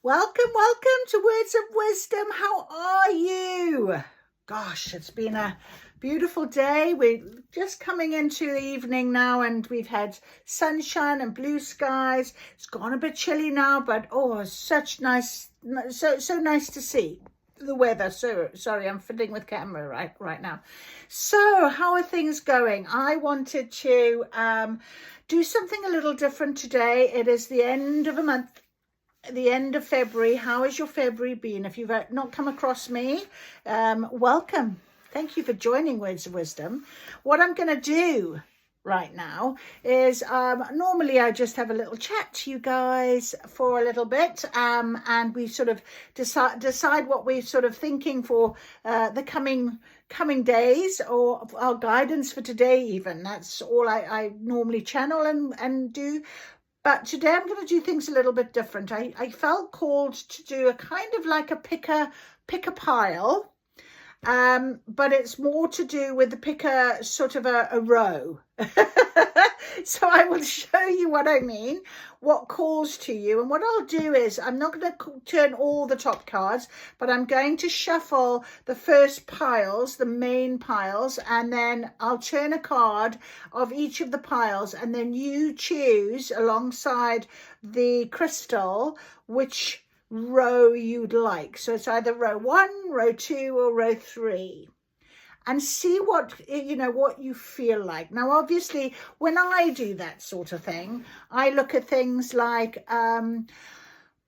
Welcome to Words of Wisdom. How are you? Gosh, it's been a beautiful day. We're just coming into the evening now, and we've had sunshine and blue skies. It's gone a bit chilly now, but such nice, so nice to see the weather. So sorry, I'm fiddling with camera right now. So how are things going? I wanted to do something a little different today. It is the end of a month, the end of February. How has your February been? If you've not come across me, welcome. Thank you for joining Words of Wisdom. What I'm going to do right now is normally I just have a little chat to you guys for a little bit, and we sort of decide what we're sort of thinking for the coming days, or our guidance for today even. That's all I normally channel and do. But today I'm going to do things a little bit different. I felt called to do a kind of like a pick a pile, but it's more to do with the pick a sort of a row. So I will show you what I mean, what calls to you. And what I'll do is I'm not going to turn all the top cards, but I'm going to shuffle the first piles, the main piles, and then I'll turn a card of each of the piles, and then you choose alongside the crystal which row you'd like. So it's either row 1, row 2, or row 3. And see what you feel like. Now, obviously, when I do that sort of thing, I look at things like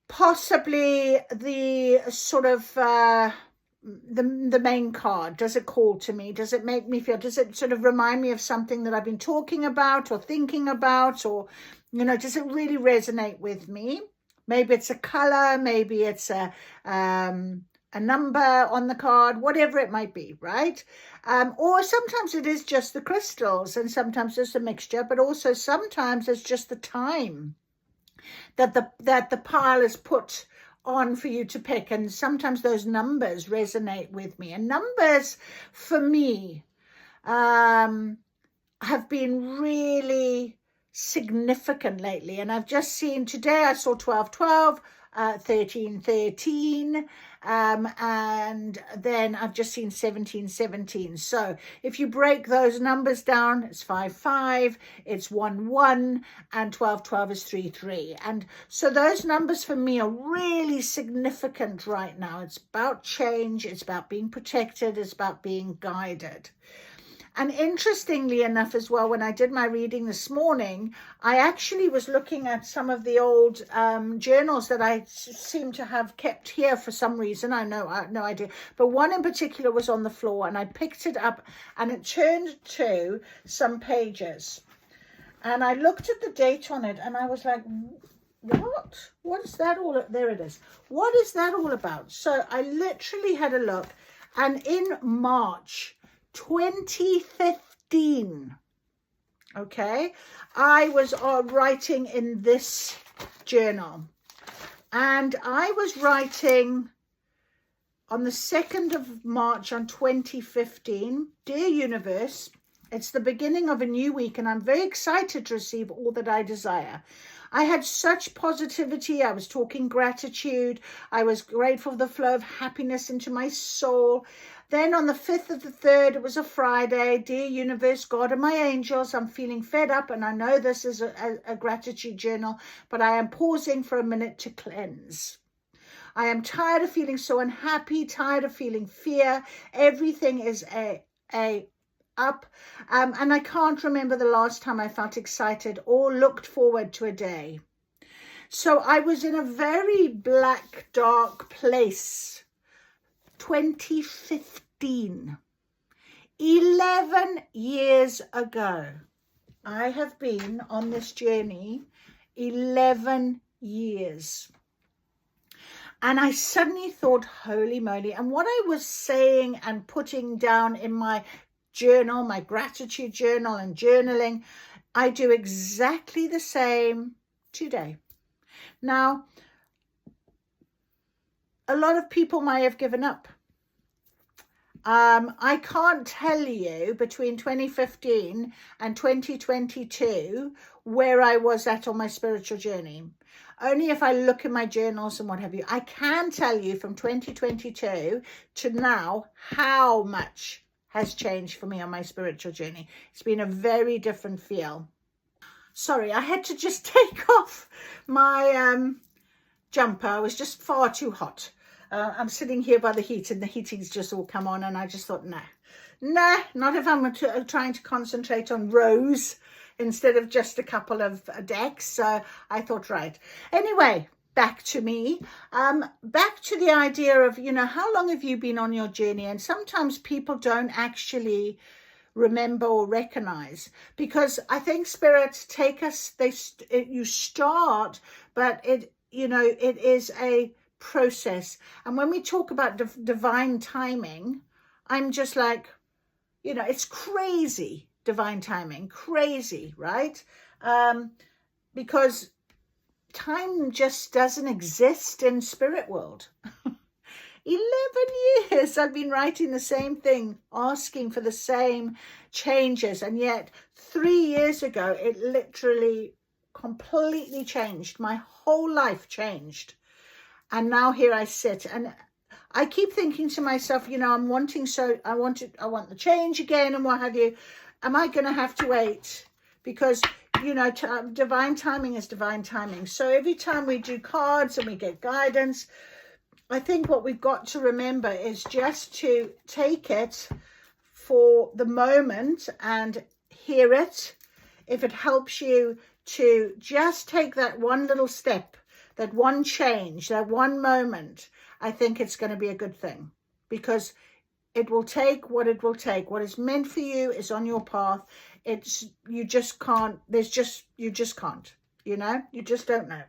possibly the sort of the main card. Does it call to me? Does it make me feel? Does it sort of remind me of something that I've been talking about or thinking about, or does it really resonate with me? Maybe it's a color. Maybe it's a number on the card, whatever it might be, right? Or sometimes it is just the crystals, and sometimes it's a mixture, but also sometimes it's just the time that the pile is put on for you to pick. And sometimes those numbers resonate with me. And numbers for me have been really significant lately. And I've just seen today, I saw 1212, 1313, and then I've just seen 1717. So if you break those numbers down, it's 55, it's 11, and 1212 is 33. And so those numbers for me are really significant right now. It's about change, it's about being protected, it's about being guided. And interestingly enough as well, when I did my reading this morning, I actually was looking at some of the old journals that I seem to have kept here for some reason. I have no idea. But one in particular was on the floor, and I picked it up, and it turned to some pages. And I looked at the date on it, and I was like, what? What is that all? There it is. What is that all about? So I literally had a look, and in March 2015, okay, I was writing in this journal, and I was writing on the 2nd of March on 2015. Dear universe, it's the beginning of a new week, and I'm very excited to receive all that I desire. I had such positivity. I was talking gratitude. I was grateful for the flow of happiness into my soul. Then on the 5th of the 3rd, it was a Friday. Dear universe, God and my angels, I'm feeling fed up, and I know this is a gratitude journal, but I am pausing for a minute to cleanse. I am tired of feeling so unhappy, tired of feeling fear. Everything is up, and I can't remember the last time I felt excited or looked forward to a day. So I was in a very black, dark place. 2015, 11 years ago. I have been on this journey 11 years. And I suddenly thought, holy moly. And what I was saying and putting down in my journal, my gratitude journal and journaling, I do exactly the same today. Now, a lot of people might have given up. I can't tell you between 2015 and 2022 where I was at on my spiritual journey. Only if I look in my journals and what have you. I can tell you from 2022 to now how much has changed for me on my spiritual journey. It's been a very different feel. Sorry, I had to just take off my jumper. It was just far too hot. I'm sitting here by the heat and the heating's just all come on, and I just thought, nah, not if I'm trying to concentrate on rows instead of just a couple of decks. So I thought, right. Anyway, back to me, back to the idea of, how long have you been on your journey? And sometimes people don't actually remember or recognize, because I think spirits take us, you start, but it is a process. And when we talk about divine timing, I'm just like, it's crazy, divine timing, crazy, right? Because time just doesn't exist in spirit world. 11 years I've been writing the same thing, asking for the same changes, and yet 3 years ago it literally completely changed. My whole life changed. And now here I sit, and I keep thinking to myself, I want the change again and what have you. Am I going to have to wait? Because, divine timing is divine timing. So every time we do cards and we get guidance, I think what we've got to remember is just to take it for the moment and hear it. If it helps you to just take that one little step, that one change, that one moment, I think it's going to be a good thing, because it will take what it will take. What is meant for you is on your path. You just can't, you just can't, you just don't know.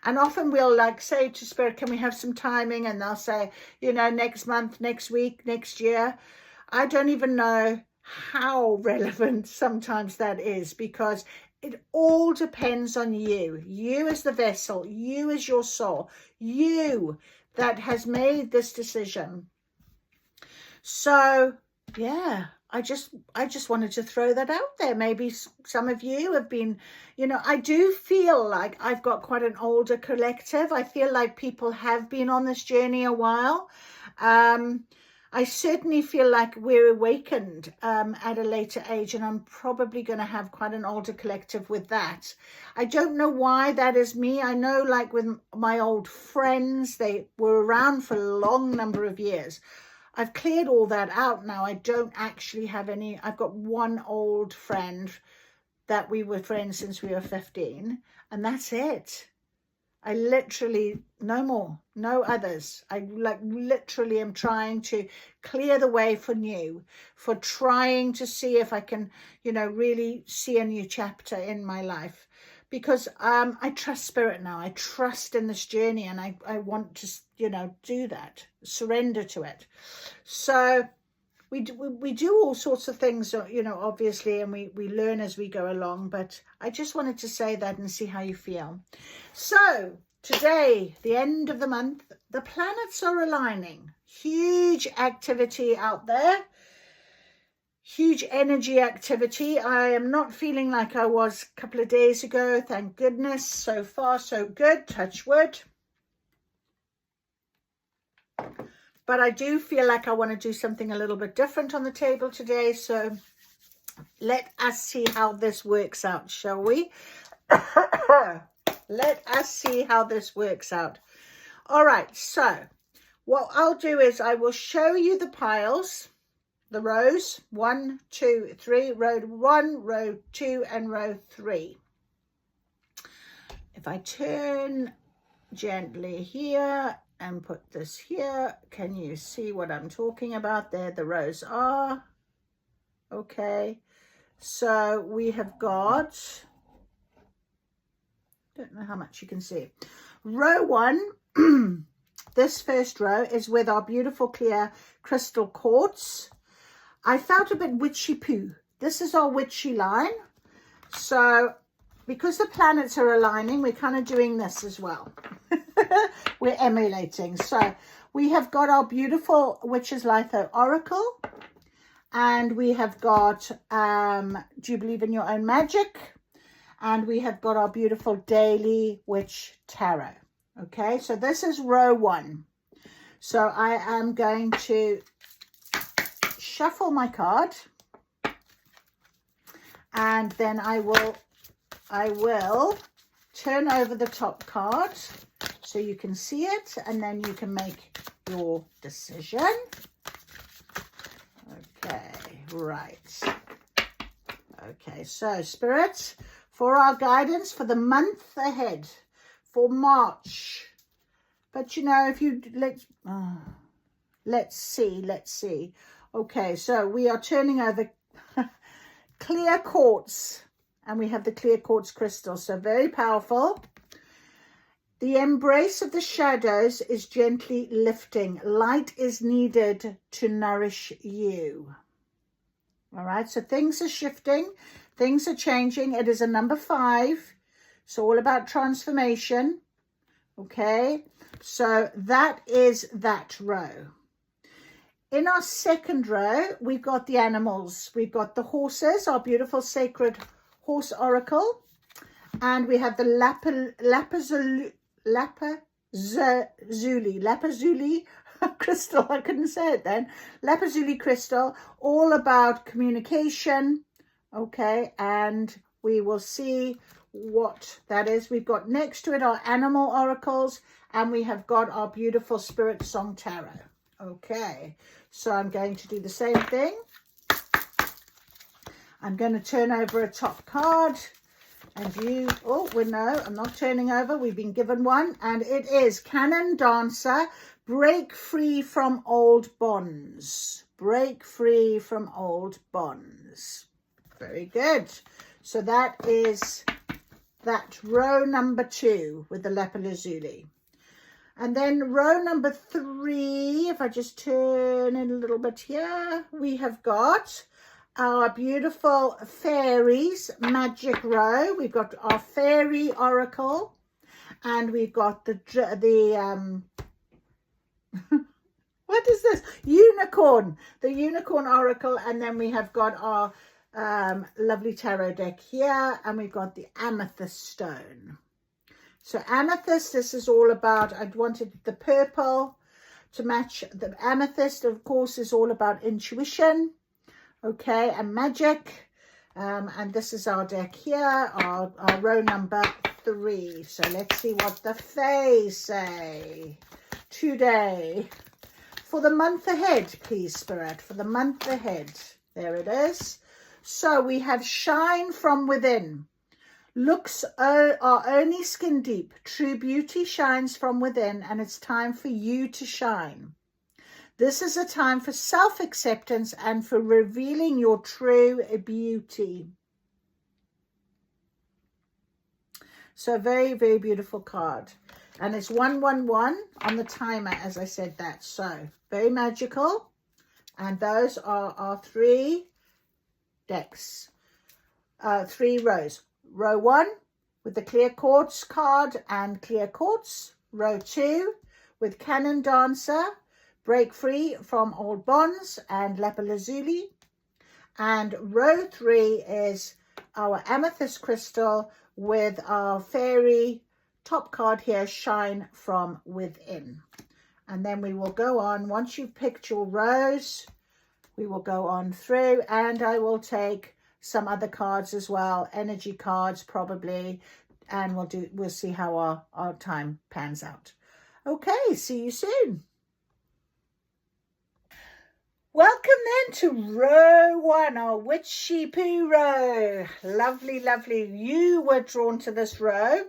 And often we'll say to spirit, can we have some timing? And they'll say, next month, next week, next year. I don't even know how relevant sometimes that is, because it all depends on you as the vessel, you as your soul, you that has made this decision. So yeah, I just wanted to throw that out there. Maybe some of you have been, I do feel like I've got quite an older collective. I feel like people have been on this journey a while. I certainly feel like we're awakened at a later age, and I'm probably going to have quite an older collective with that. I don't know why that is me. I know, with my old friends, they were around for a long number of years. I've cleared all that out now. I don't actually have any. I've got one old friend that we were friends since we were 15, and that's it. I literally, no more, no others. I literally am trying to clear the way for new, for trying to see if I can, really see a new chapter in my life, because I trust spirit now. I trust in this journey, and I want to, do that, surrender to it. So we do all sorts of things, obviously, and we learn as we go along. But I just wanted to say that and see how you feel. So today, the end of the month, the planets are aligning. Huge activity out there. Huge energy activity. I am not feeling like I was a couple of days ago. Thank goodness. So far, so good. Touch wood. But I do feel like I want to do something a little bit different on the table today. So let us see how this works out, shall we? Let us see how this works out. All right. So what I'll do is I will show you the piles, the rows, 1, 2, 3, row 1, row 2, and row 3. If I turn gently here and put this here, can you see what I'm talking about? There the rows are. Okay, so we have got, don't know how much you can see, row 1. This first row is with our beautiful clear crystal quartz. I felt a bit witchy poo. This is our witchy line. So because the planets are aligning, we're kind of doing this as well. We're emulating. So we have got our beautiful Witch's Litho Oracle. And we have got, Do You Believe in Your Own Magic? And we have got our beautiful Daily Witch Tarot. Okay, so this is row 1. So I am going to shuffle my card. And then I will turn over the top card so you can see it, and then you can make your decision. Okay, right. Okay, so Spirit, for our guidance for the month ahead, for March. But you know, if you let's see. Okay, so we are turning over clear quartz, and we have the clear quartz crystal, so very powerful. The embrace of the shadows is gently lifting. Light is needed to nourish you. All right, so things are shifting, things are changing. It is a number 5. It's all about transformation. Okay, so that is that row. In our second row, we've got the animals. We've got the horses, our beautiful sacred horse oracle. And we have the lapazuli crystal. I couldn't say it then. Lapazuli crystal, all about communication. Okay, and we will see what that is. We've got next to it our animal oracles, and we have got our beautiful Spirit Song Tarot. Okay, so I'm going to do the same thing. I'm going to turn over a top card, and no, I'm not turning over. We've been given one, and it is Canon Dancer, Break Free from Old Bonds. Break Free from Old Bonds. Very good. So that is that row number 2 with the lapalazuli. And then row number 3, if I just turn in a little bit here, we have got our beautiful fairies magic row. We've got our fairy oracle, and we've got the what is this? Unicorn, the unicorn oracle, and then we have got our lovely tarot deck here, and we've got the amethyst stone. So amethyst, this is all about, I wanted the purple to match the amethyst, of course, is all about intuition, okay, and magic. And this is our deck here, our row number 3. So let's see what the fays say today. For the month ahead, please, Spirit, for the month ahead. There it is. So we have shine from within. Looks are only skin deep. True beauty shines from within, and it's time for you to shine. This is a time for self-acceptance and for revealing your true beauty. So very, very beautiful card. And it's 111 on the timer, as I said that. So very magical. And those are our 3 decks, 3 rows. Row 1 with the clear quartz card and clear quartz. Row 2 with Canon Dancer, Break Free from Old Bonds, and lapalazuli. And row 3 is our amethyst crystal with our fairy top card here, Shine from Within. And then we will go on, once you've picked your rows, we will go on through, and I will take some other cards as well, energy cards probably, and we'll see how our time pans out. Okay, see you soon. Welcome then to row 1, our witchy poo row. Lovely, lovely. You were drawn to this row.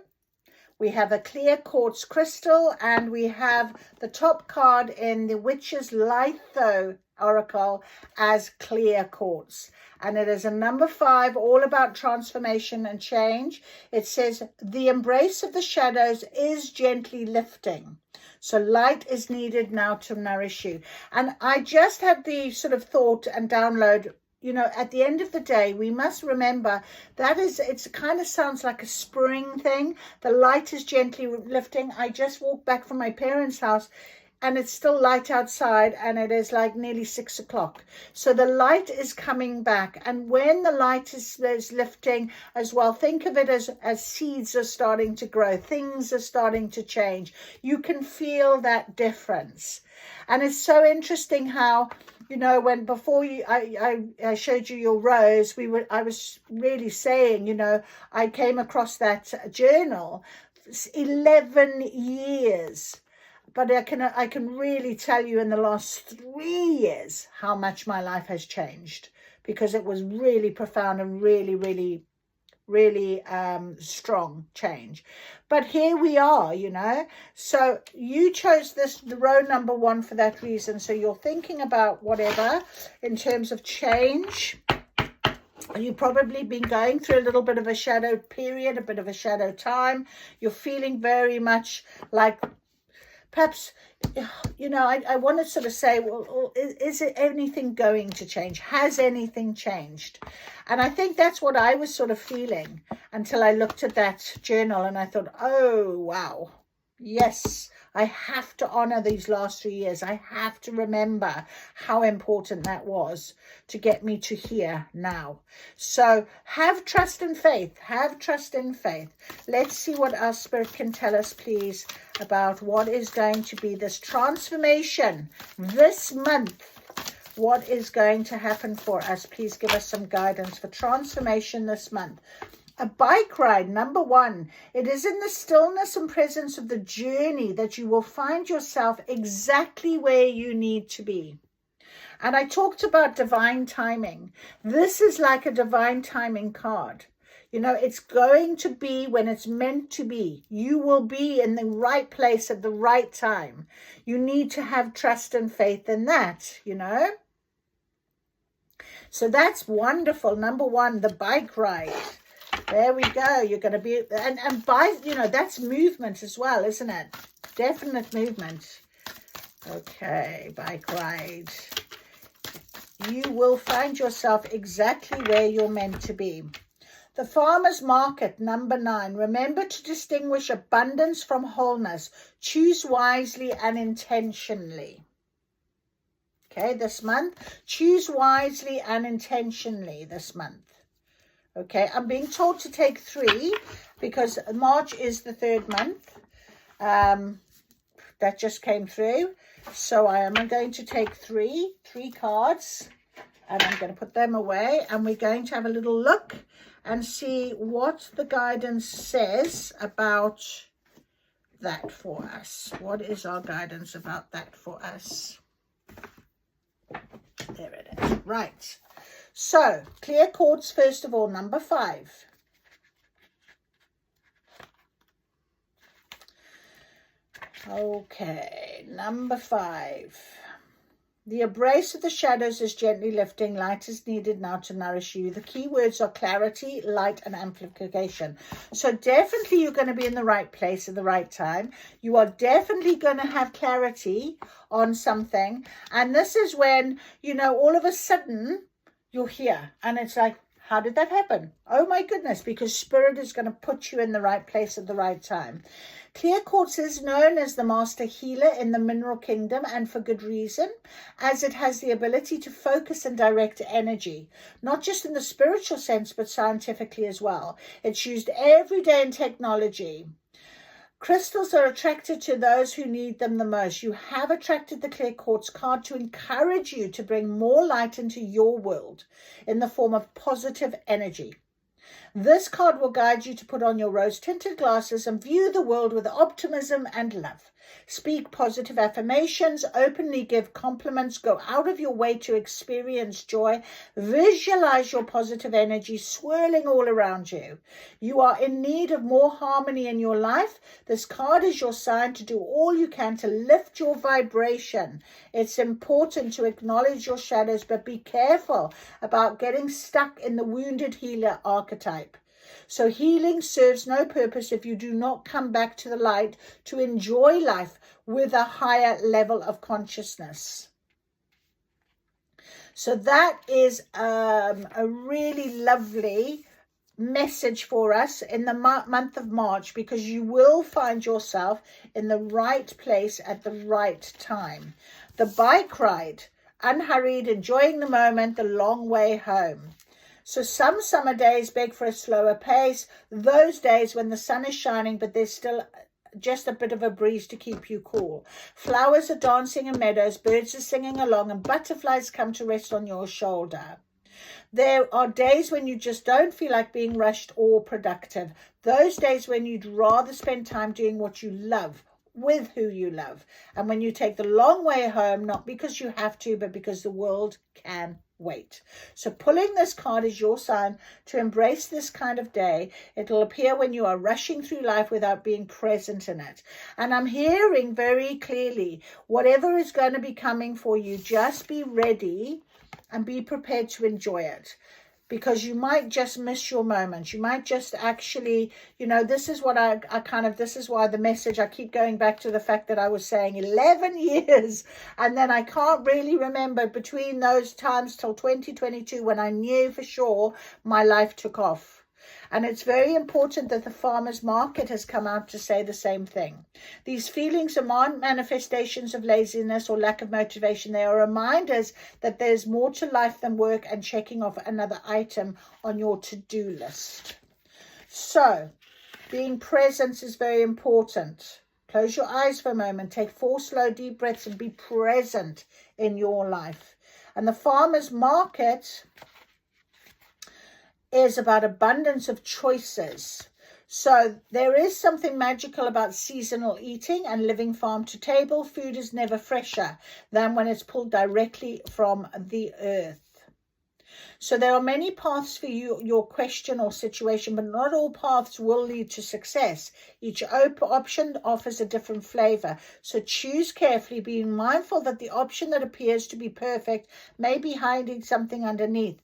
We have a clear quartz crystal, and we have the top card in the Witch's Litho Oracle as clear quartz. And it is a number 5, all about transformation and change. It says, the embrace of the shadows is gently lifting. So light is needed now to nourish you. And I just had the sort of thought and download, at the end of the day, we must remember that it kind of sounds like a spring thing. The light is gently lifting. I just walked back from my parents' house and it's still light outside, and it is like nearly 6 o'clock. So the light is coming back. And when the light is lifting as well, think of it as seeds are starting to grow. Things are starting to change. You can feel that difference. And it's so interesting how, when before I showed you your rose, I was really saying, I came across that journal, 11 years. But I can really tell you in the last 3 years how much my life has changed, because it was really profound and really, really, really strong change. But here we are, So you chose the row number 1 for that reason. So you're thinking about whatever in terms of change. You've probably been going through a little bit of a shadow period, a bit of a shadow time. You're feeling very much like, perhaps, I want to sort of say, well, is it anything going to change? Has anything changed? And I think that's what I was sort of feeling until I looked at that journal and I thought, oh, wow, yes, I have to honor these last 3 years. I have to remember how important that was to get me to here now. So have trust and faith. Have trust and faith. Let's see what our spirit can tell us, please, about what is going to be this transformation this month. What is going to happen for us? Please give us some guidance for transformation this month. A bike ride, number 1. It is in the stillness and presence of the journey that you will find yourself exactly where you need to be. And I talked about divine timing. This is like a divine timing card. It's going to be when it's meant to be. You will be in the right place at the right time. You need to have trust and faith in that, So that's wonderful. Number 1, the bike ride. There we go. You're going to be, and by, that's movement as well, isn't it? Definite movement. Okay, bike ride. You will find yourself exactly where you're meant to be. The farmer's market, number 9. Remember to distinguish abundance from wholeness. Choose wisely and intentionally. Okay, this month. Choose wisely and intentionally this month. Okay, I'm being told to take 3 because March is the 3rd month. That just came through. So I am going to take 3 cards, and I'm going to put them away, and we're going to have a little look and see what the guidance says about that for us. What is our guidance about that for us? There it is. Right. So, clear quartz, first of all, number 5. Okay, number 5. The embrace of the shadows is gently lifting. Light is needed now to nourish you. The key words are clarity, light, and amplification. So definitely you're going to be in the right place at the right time. You are definitely going to have clarity on something. And this is when, all of a sudden you're here. And it's like, how did that happen? Oh my goodness, because Spirit is going to put you in the right place at the right time. Clear quartz is known as the master healer in the mineral kingdom, and for good reason, as it has the ability to focus and direct energy, not just in the spiritual sense, but scientifically as well. It's used every day in technology. Crystals are attracted to those who need them the most. You have attracted the clear quartz card to encourage you to bring more light into your world in the form of positive energy. This card will guide you to put on your rose-tinted glasses and view the world with optimism and love. Speak positive affirmations, openly give compliments, go out of your way to experience joy. Visualize your positive energy swirling all around you. You are in need of more harmony in your life. This card is your sign to do all you can to lift your vibration. It's important to acknowledge your shadows, but be careful about getting stuck in the wounded healer archetype. So healing serves no purpose if you do not come back to the light to enjoy life with a higher level of consciousness. So that is a really lovely message for us in the month of March, because you will find yourself in the right place at the right time. The bike ride, unhurried, enjoying the moment, the long way home. So some summer days beg for a slower pace, those days when the sun is shining but there's still just a bit of a breeze to keep you cool. Flowers are dancing in meadows, birds are singing along, and butterflies come to rest on your shoulder. There are days when you just don't feel like being rushed or productive. Those days when you'd rather spend time doing what you love with who you love. And when you take the long way home, not because you have to, but because the world can wait. So pulling this card is your sign to embrace this kind of day. It'll appear when you are rushing through life without being present in it. And I'm hearing very clearly, whatever is going to be coming for you, just be ready and be prepared to enjoy it, because you might just miss your moment. You might just actually, this is what this is why the message, I keep going back to the fact that I was saying 11 years. And then I can't really remember between those times till 2022 when I knew for sure my life took off. And it's very important that the farmers market has come out to say the same thing. These feelings aren't manifestations of laziness or lack of motivation. They are reminders that there's more to life than work and checking off another item on your to-do list. So, being present is very important. Close your eyes for a moment. Take 4 slow, deep breaths and be present in your life. And the farmers market is about abundance of choices. So there is something magical about seasonal eating and living farm to table. Food is never fresher than when it's pulled directly from the earth. So there are many paths for your question or situation, but not all paths will lead to success. Each option offers a different flavor. So choose carefully, being mindful that the option that appears to be perfect may be hiding something underneath.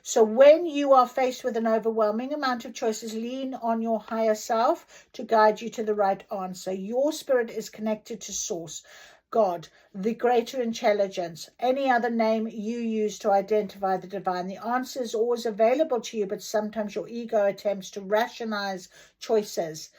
So when you are faced with an overwhelming amount of choices, lean on your higher self to guide you to the right answer. Your spirit is connected to source, God, the greater intelligence, any other name you use to identify the divine. The answer is always available to you, but sometimes your ego attempts to rationalize choices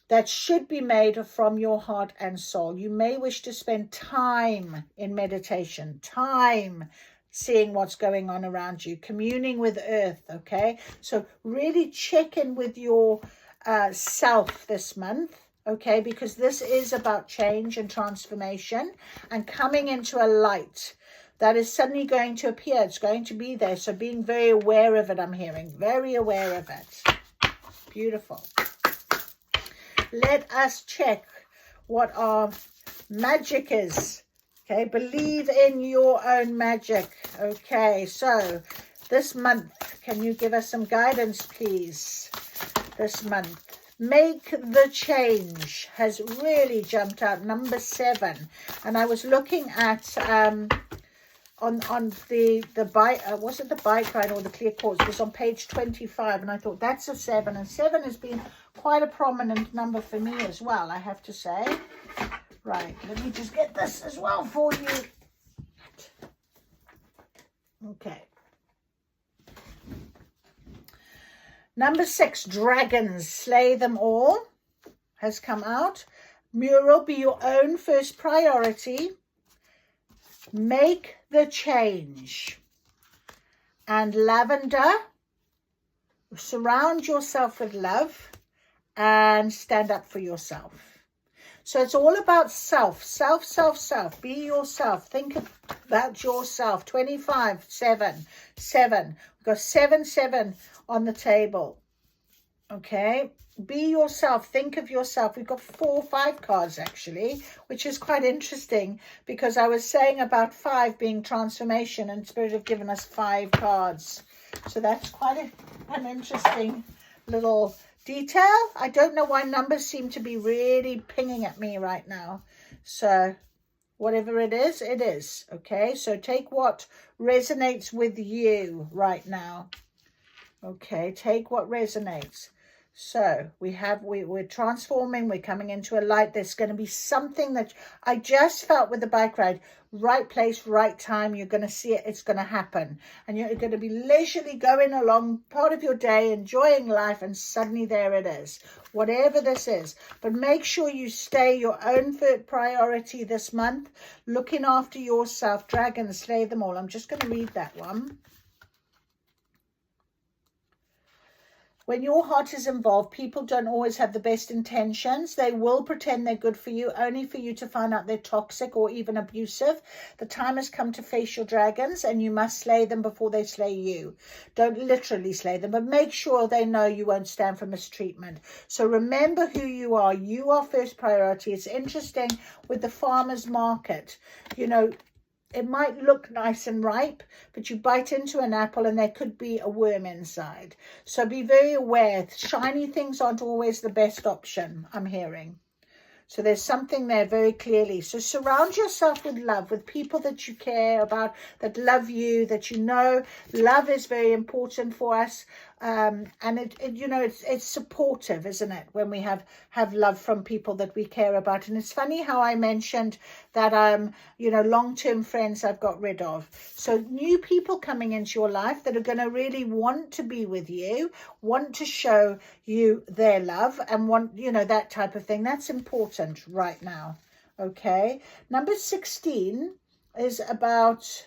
that should be made from your heart and soul. You may wish to spend time in meditation, time seeing what's going on around you, communing with earth, okay? So really check in with your self this month, okay? Because this is about change and transformation and coming into a light that is suddenly going to appear. It's going to be there. So being very aware of it, I'm hearing. Very aware of it. Beautiful. Let us check what our magic is. Okay, believe in your own magic. Okay, so this month, can you give us some guidance, please? This month, make the change has really jumped out. Number 7, and I was looking at on the bike. Was it the bike ride or the clear quartz? It was on page 25, and I thought that's a 7, and 7 has been quite a prominent number for me as well, I have to say. Right, let me just get this as well for you. Okay. Number 6, dragons, slay them all, has come out. Mural, be your own first priority. Make the change. And lavender, surround yourself with love and stand up for yourself. So it's all about self. Be yourself. Think about yourself. 25, 7. We've got 7 on the table. Okay. Be yourself. Think of yourself. We've got 5 cards actually, which is quite interesting because I was saying about 5 being transformation, and Spirit have given us 5 cards. So that's quite an interesting little detail. I don't know why numbers seem to be really pinging at me right now. So whatever it is, it is. Okay, so take what resonates with you right now. Okay, take what resonates. So we're transforming, we're coming into a light. There's going to be something that I just felt with the bike ride, right place, right time. You're going to see it, it's going to happen. And you're going to be leisurely going along part of your day, enjoying life, and suddenly there it is, whatever this is. But make sure you stay your own priority this month, looking after yourself. Dragons, slay them all. I'm just going to read that one. When your heart is involved, people don't always have the best intentions. They will pretend they're good for you, only for you to find out they're toxic or even abusive. The time has come to face your dragons, and you must slay them before they slay you. Don't literally slay them, but make sure they know you won't stand for mistreatment. So remember who you are. You are first priority. It's interesting with the farmer's market. You know, it might look nice and ripe, but you bite into an apple and there could be a worm inside. So be very aware. Shiny things aren't always the best option, I'm hearing. So there's something there very clearly. So surround yourself with love, with people that you care about, that love you, that you know. Love is very important for us. And it's supportive, isn't it, when we have love from people that we care about. And it's funny how I mentioned that long-term friends I've got rid of. So new people coming into your life that are going to really want to be with you, want to show you their love, and want, that type of thing. That's important right now. Okay, number 16 is about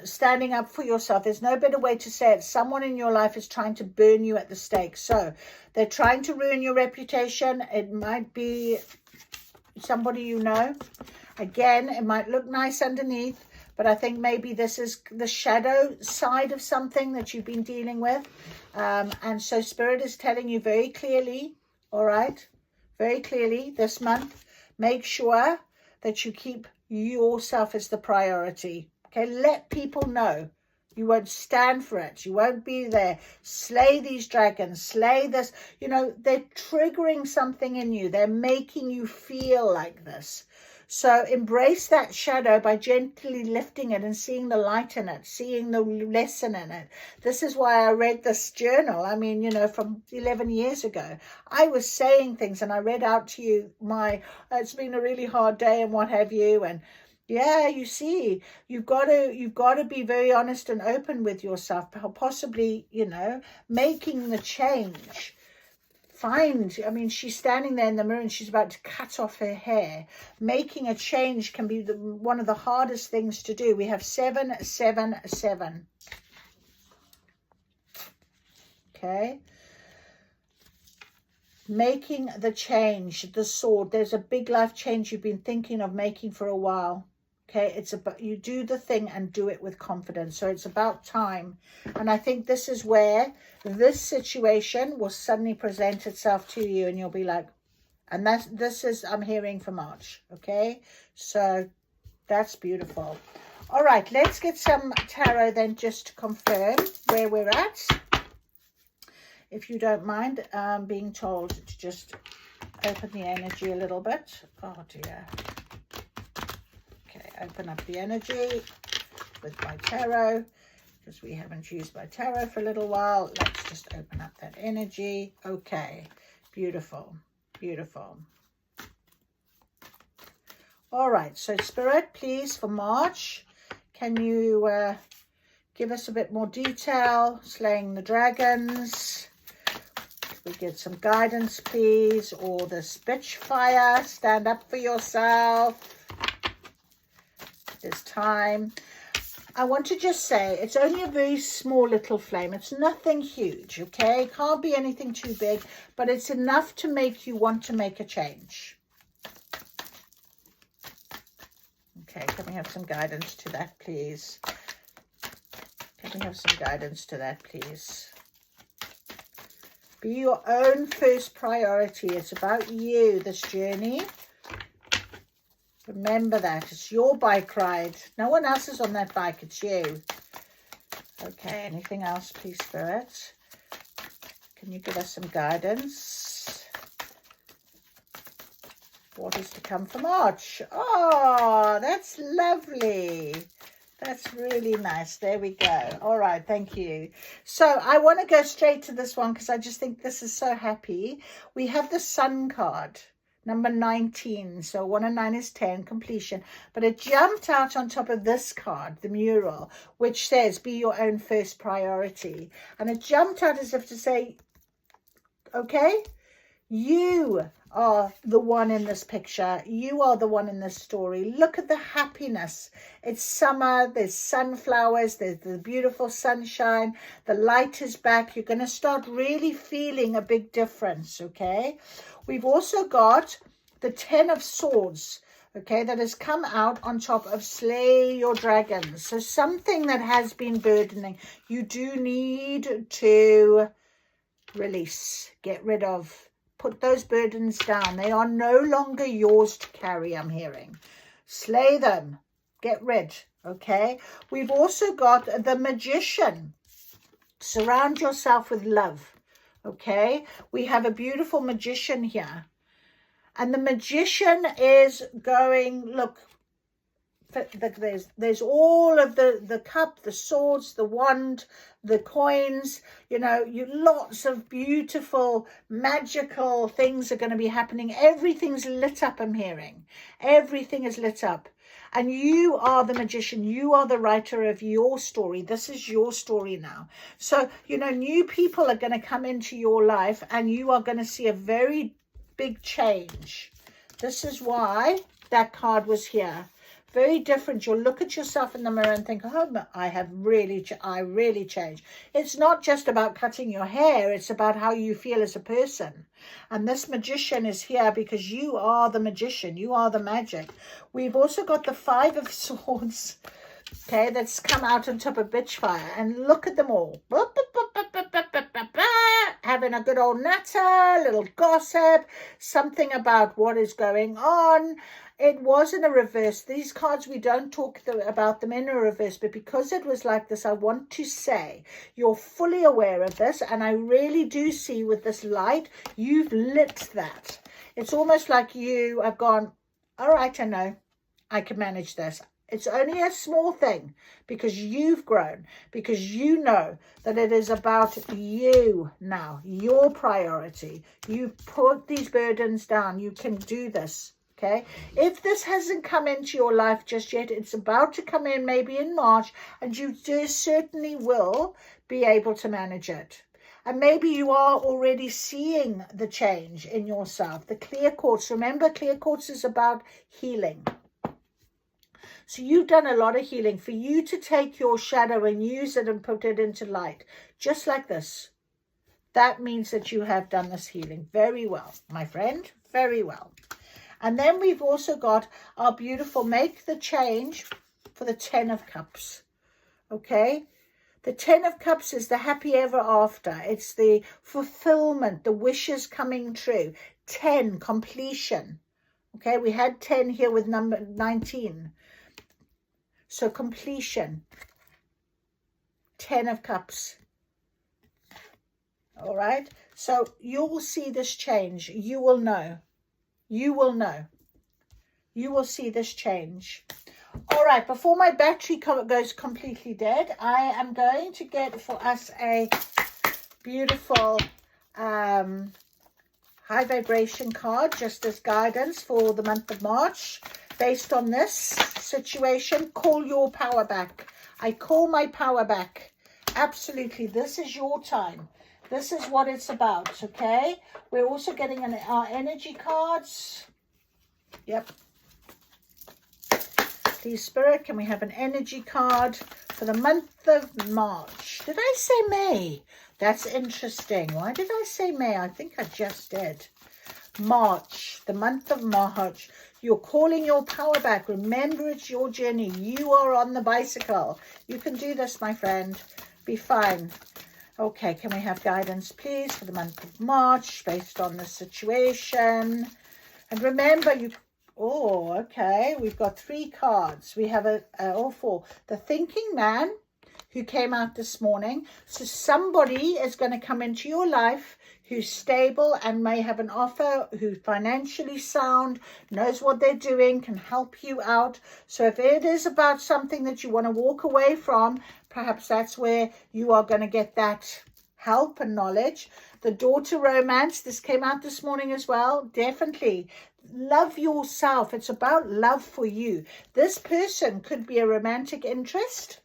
standing up for yourself. There's no better way to say it. Someone in your life is trying to burn you at the stake. So they're trying to ruin your reputation. It might be somebody you know. Again, it might look nice underneath, but I think maybe this is the shadow side of something that you've been dealing with. And so Spirit is telling you very clearly, all right, very clearly this month, make sure that you keep yourself as the priority. Okay, let people know. You won't stand for it. You won't be there. Slay these dragons. Slay this. They're triggering something in you. They're making you feel like this. So embrace that shadow by gently lifting it and seeing the light in it, seeing the lesson in it. This is why I read this journal. I mean, from 11 years ago, I was saying things and I read out to you it's been a really hard day and what have you. And yeah, you see, you've got to be very honest and open with yourself, possibly, making the change. She's standing there in the mirror and she's about to cut off her hair. Making a change can be one of the hardest things to do. We have 777. Okay. Making the change, the sword. There's a big life change you've been thinking of making for a while. Okay, it's about you do the thing and do it with confidence. So it's about time. And I think this is where this situation will suddenly present itself to you and you'll be like, and this is, I'm hearing for March. Okay, so that's beautiful. All right, let's get some tarot then just to confirm where we're at. If you don't mind being told to just open the energy a little bit. Oh dear. Okay, open up the energy with my tarot, because we haven't used my tarot for a little while. Let's just open up that energy. Okay, beautiful, beautiful. All right, so Spirit, please, for March, can you give us a bit more detail? Slaying the dragons. We get some guidance, please. Or the Spitfire, stand up for yourself. This time. I want to just say it's only a very small little flame. It's nothing huge, okay? It can't be anything too big, but it's enough to make you want to make a change. Okay, can we have some guidance to that, please? Can we have some guidance to that, please? Be your own first priority. It's about you, this journey. Remember that. It's your bike ride. No one else is on that bike. It's you. Okay, anything else, please, Spirit? Can you give us some guidance? What is to come for March? Oh, that's lovely. That's really nice. There we go. All right, thank you. So I want to go straight to this one because I just think this is so happy. We have the Sun card, number 19. So 1 and 9 is 10, completion. But it jumped out on top of this card, the mural, which says, be your own first priority. And it jumped out as if to say, okay, you are the one in this picture. You are the one in this story. Look at the happiness. It's summer. There's sunflowers. There's the beautiful sunshine. The light is back. You're going to start really feeling a big difference, okay? We've also got the 10 of Swords, okay, that has come out on top of slay your dragons. So something that has been burdening. You do need to release, get rid of. Put those burdens down. They are no longer yours to carry, I'm hearing. Slay them. Get rid, okay? We've also got the Magician. Surround yourself with love, okay? We have a beautiful Magician here. And the Magician is going, look, there's all of the cup, the swords, the wand, the coins, you know, lots of beautiful magical things are going to be happening. Everything's lit up, I'm hearing. Everything is lit up. And you are the Magician. You are the writer of your story. This is your story now. So, you know, new people are going to come into your life and you are going to see a very big change. This is why that card was here. Very different. You'll look at yourself in the mirror and think, oh, I really changed. It's not just about cutting your hair. It's about how you feel as a person. And this Magician is here because you are the Magician. You are the magic. We've also got the 5 of Swords, okay, that's come out on top of Bitchfire. And look at them all. Having a good old natter, little gossip, something about what is going on. It was in a reverse. These cards, we don't talk about them in a reverse, but because it was like this, I want to say you're fully aware of this, and I really do see with this light, you've lit that. It's almost like you have gone, all right, I know, I can manage this. It's only a small thing because you've grown, because you know that it is about you now, your priority. You put these burdens down. You can do this. Okay, if this hasn't come into your life just yet, it's about to come in maybe in March, and you certainly will be able to manage it. And maybe you are already seeing the change in yourself. The clear quartz, remember, clear quartz is about healing. So you've done a lot of healing. For you to take your shadow and use it and put it into light, just like this, that means that you have done this healing very well, my friend, very well. And then we've also got our beautiful make the change for the 10 of Cups, okay? The 10 of Cups is the happy ever after. It's the fulfillment, the wishes coming true. 10, completion, okay? We had 10 here with number 19. So completion, 10 of Cups, all right? So you'll see this change. You will know. You will know. You will see this change. All right, before my battery goes completely dead, I am going to get for us a beautiful high vibration card, just as guidance for the month of March. Based on this situation, call your power back. I call my power back. Absolutely, this is your time. This is what it's about, okay? We're also getting our energy cards. Yep. Please, Spirit, can we have an energy card for the month of March? Did I say May? That's interesting. Why did I say May? I think I just did. March, the month of March. You're calling your power back. Remember, it's your journey. You are on the bicycle. You can do this, my friend. Be fine. Okay, can we have guidance, please, for the month of March based on the situation? And remember, oh, okay, we've got 3 cards. We have all 4. The thinking man who came out this morning. So somebody is going to come into your life who's stable and may have an offer, who's financially sound, knows what they're doing, can help you out. So if it is about something that you want to walk away from, perhaps that's where you are going to get that help and knowledge. The daughter romance, this came out this morning as well. Definitely love yourself. It's about love for you. This person could be a romantic interest.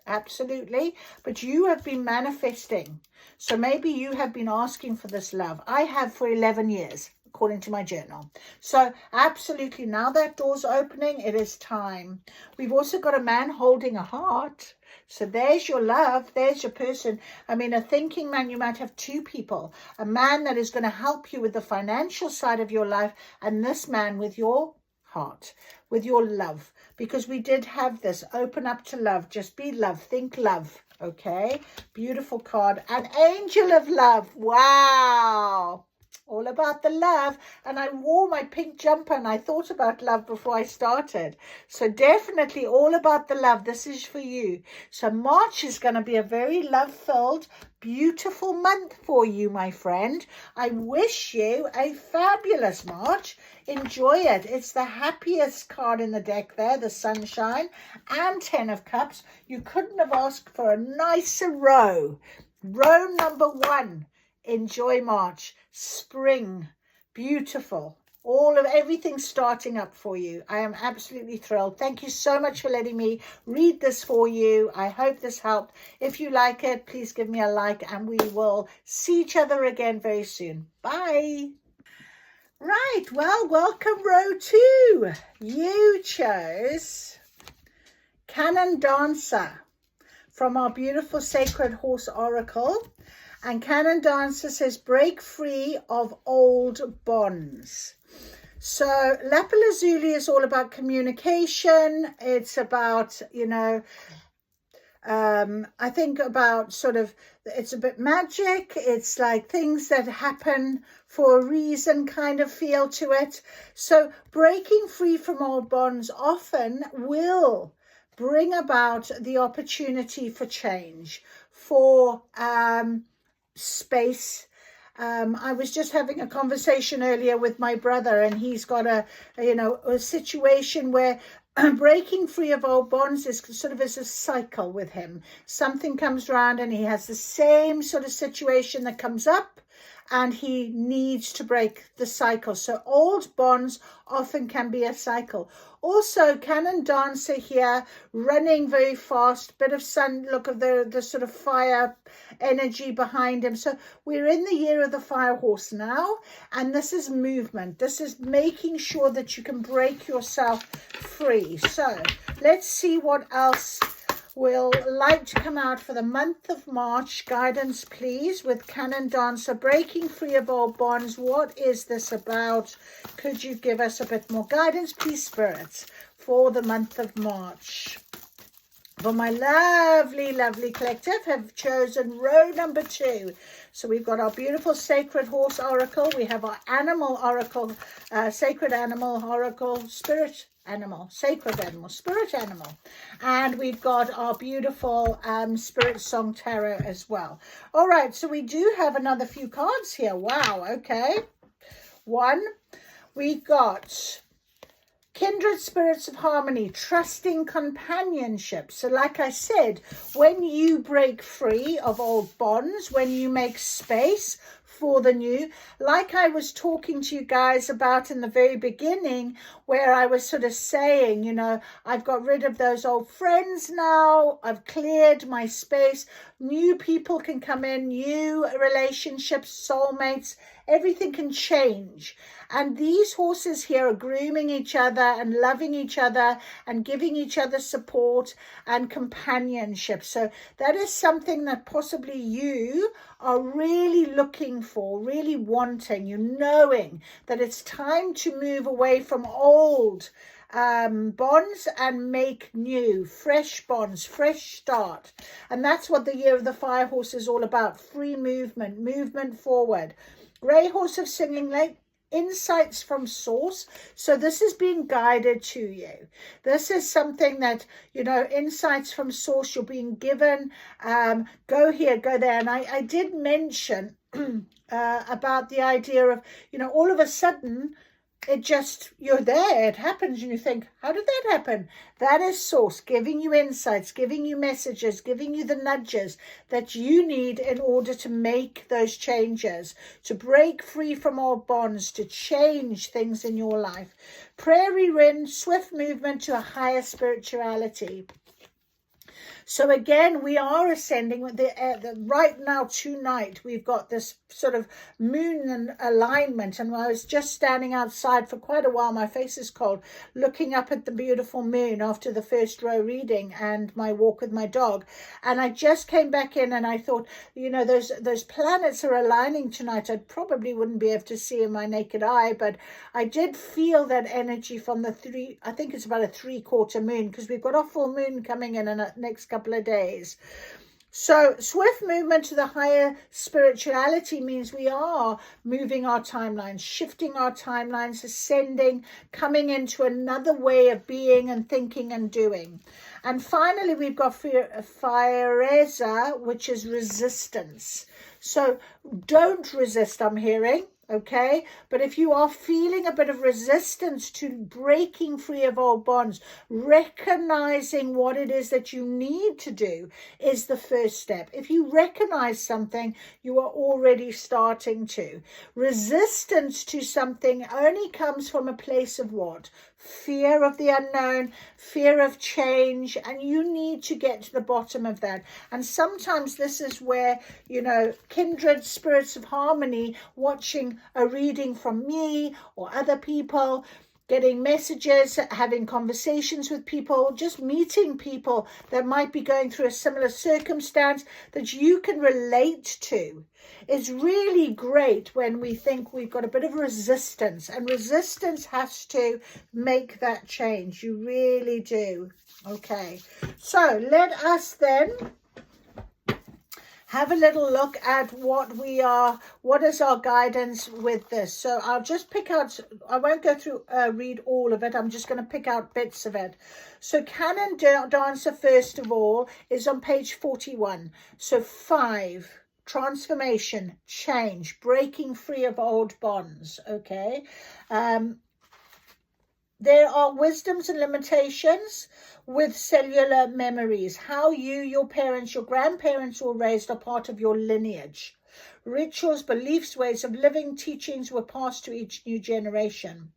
Absolutely. But you have been manifesting. So maybe you have been asking for this love. I have for 11 years, according to my journal. So absolutely, now that door's opening, it is time. We've also got a man holding a heart. So there's your love. There's your person. I mean, a thinking man, you might have two people. A man that is going to help you with the financial side of your life, and this man with your heart, with your love. Because we did have this, open up to love, just be love, think love. Okay, beautiful card. An angel of love. Wow, all about the love. And I wore my pink jumper and I thought about love before I started. So definitely all about the love. This is for you. So March is going to be a very love-filled, beautiful month for you, my friend. I wish you a fabulous March. Enjoy it. It's the happiest card in the deck there, the sunshine and 10 of cups. You couldn't have asked for a nicer row. Row number 1. Enjoy March. Spring. Beautiful. All of everything starting up for you. I am absolutely thrilled. Thank you so much for letting me read this for you. I hope this helped. If you like it, please give me a like and we will see each other again very soon. Bye. Right, well, welcome row 2. You chose Canon Dancer from our beautiful Sacred Horse Oracle. And Canon Dancer says, break free of old bonds. So Lapis-Lazuli is all about communication. It's about, I think about sort of, it's a bit magic. It's like things that happen for a reason kind of feel to it. So breaking free from old bonds often will bring about the opportunity for change, for space. I was just having a conversation earlier with my brother, and he's got a situation where breaking free of old bonds is sort of as a cycle with him. Something comes around and he has the same sort of situation that comes up and he needs to break the cycle. So old bonds often can be a cycle. Also, Canon Dancer here, running very fast, bit of sun, look of the sort of fire energy behind him. So we're in the year of the fire horse now, and this is movement. This is making sure that you can break yourself free. So let's see what else will like to come out for the month of March. Guidance, please, with Canon Dancer, breaking free of old bonds. What is this about? Could you give us a bit more guidance, please, spirits, for the month of March? For my lovely, lovely collective have chosen row number 2. So we've got our beautiful Sacred Horse Oracle. We have our Animal Oracle, Sacred Animal Oracle, Spirit Animal, Sacred Animal, Spirit Animal. And we've got our beautiful Spirit Song Tarot as well. All right, so we do have another few cards here. Wow, okay. 1, we got Kindred Spirits of Harmony, trusting companionship. So like I said, when you break free of old bonds, when you make space for the new, like I was talking to you guys about in the very beginning, where I was sort of saying, I've got rid of those old friends now, I've cleared my space, new people can come in, new relationships, soulmates, everything can change. And these horses here are grooming each other and loving each other and giving each other support and companionship. So that is something that possibly you are really looking for, really wanting, knowing that it's time to move away from old bonds and make new, fresh bonds, fresh start. And that's what the year of the fire horse is all about. Free movement, movement forward. Grey Horse of Singing Lake, insights from source. So this is being guided to you. This is something that, insights from source, you're being given. Go here, go there. And I did mention about the idea of, you know, all of a sudden, it just, you're there, it happens, and you think, how did that happen? That is Source giving you insights, giving you messages, giving you the nudges that you need in order to make those changes, to break free from old bonds, to change things in your life. Prairie wind, swift movement to a higher spirituality. So again, we are ascending with right now tonight. We've got this sort of moon alignment, and I was just standing outside for quite a while. My face is cold, looking up at the beautiful moon after the first row reading and my walk with my dog. And I just came back in, and I thought, you know, those planets are aligning tonight. I probably wouldn't be able to see in my naked eye, but I did feel that energy from the I think it's about a 3/4 moon, because we've got our full moon coming in the next couple of days. So swift movement to the higher spirituality means we are moving our timelines, shifting our timelines, ascending, coming into another way of being and thinking and doing. And finally, we've got Fiereza, which is resistance. So don't resist, I'm hearing. Okay, but if you are feeling a bit of resistance to breaking free of old bonds, recognizing what it is that you need to do is the first step. If you recognize something, you are already starting to. Resistance to something only comes from a place of what? Fear of the unknown, fear of change, and you need to get to the bottom of that. And sometimes this is where, you know, kindred spirits of harmony, watching a reading from me or other people, getting messages, having conversations with people, just meeting people that might be going through a similar circumstance that you can relate to. It's really great when we think we've got a bit of resistance, and resistance has to make that change. You really do. Okay, so let us then have a little look at what is our guidance with this. So I'll just pick out, I won't go through, read all of it. I'm just going to pick out bits of it. So Canon Dancer, first of all, is on page 41. So 5, transformation, change, breaking free of old bonds. Okay. There are wisdoms and limitations with cellular memories. How you, your parents, your grandparents were raised are part of your lineage. Rituals, beliefs, ways of living, teachings were passed to each new generation.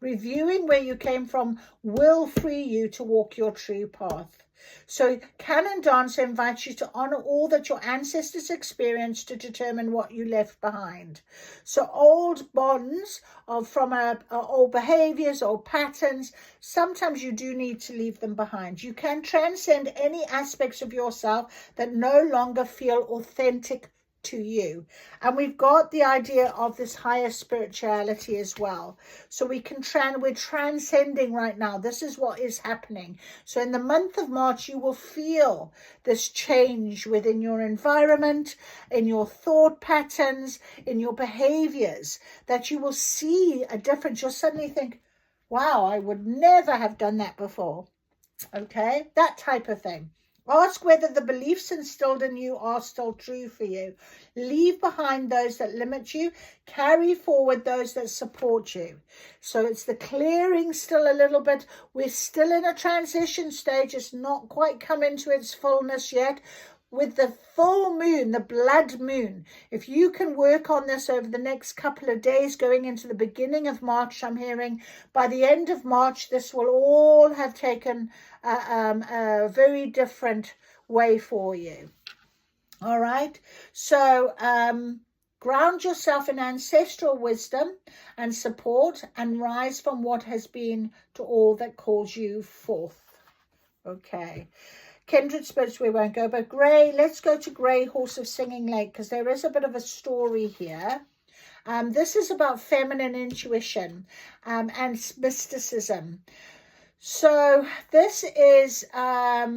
Reviewing where you came from will free you to walk your true path. So Canon Dancer invites you to honor all that your ancestors experienced to determine what you left behind. So old bonds are from old behaviors, old patterns. Sometimes you do need to leave them behind. You can transcend any aspects of yourself that no longer feel authentic to you. And we've got the idea of this higher spirituality as well. So we're transcending right now. This is what is happening. So in the month of March, you will feel this change within your environment, in your thought patterns, in your behaviors, that you will see a difference. You'll suddenly think, wow, I would never have done that before. Okay, that type of thing. Ask whether the beliefs instilled in you are still true for you. Leave behind those that limit you. Carry forward those that support you. So it's the clearing still a little bit. We're still in a transition stage. It's not quite come into its fullness yet. With the full moon, the blood moon, if you can work on this over the next couple of days going into the beginning of March, I'm hearing by the end of March, this will all have taken a very different way for you. All right. So ground yourself in ancestral wisdom and support, and rise from what has been to all that calls you forth. Okay. Kindred spirits, we won't go, but Grey, let's go to Grey Horse of Singing Lake, because there is a bit of a story here. This is about feminine intuition and mysticism. So this is a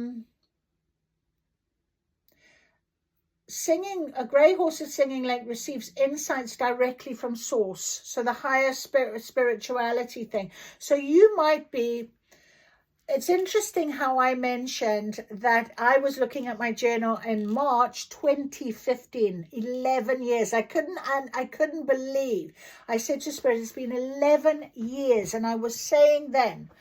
Grey Horse of Singing Lake receives insights directly from Source. So the higher spirituality thing. So you might be it's interesting how I mentioned that I was looking at my journal in March 2015, 11 years. I couldn't believe. I said to Spirit, it's been 11 years. And I was saying then,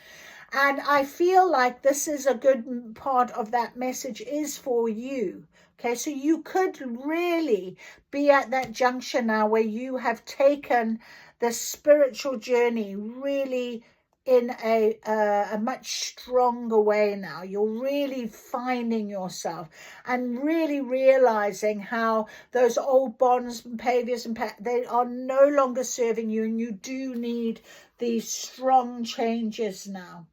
and I feel like this is a good part of that message is for you. Okay, so you could really be at that junction now where you have taken the spiritual journey really in a much stronger way now. You're really finding yourself and really realizing how those old bonds and behaviors and they are no longer serving you, and you do need these strong changes now.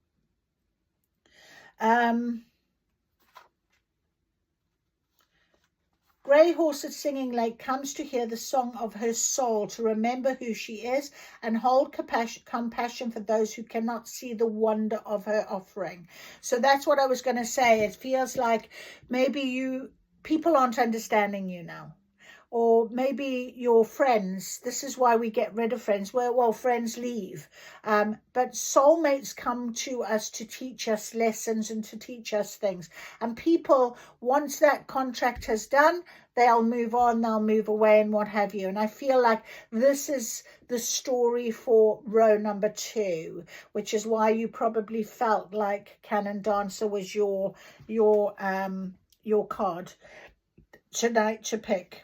Grey Horse at Singing Lake comes to hear the song of her soul, to remember who she is and hold compassion for those who cannot see the wonder of her offering. So that's what I was going to say. It feels like maybe people aren't understanding you now. Or maybe your friends, this is why we get rid of friends. Well, friends leave. But soulmates come to us to teach us lessons and to teach us things. And people, once that contract has done, they'll move on, they'll move away and what have you. And I feel like this is the story for row number 2, which is why you probably felt like Canon Dancer was your card tonight to pick.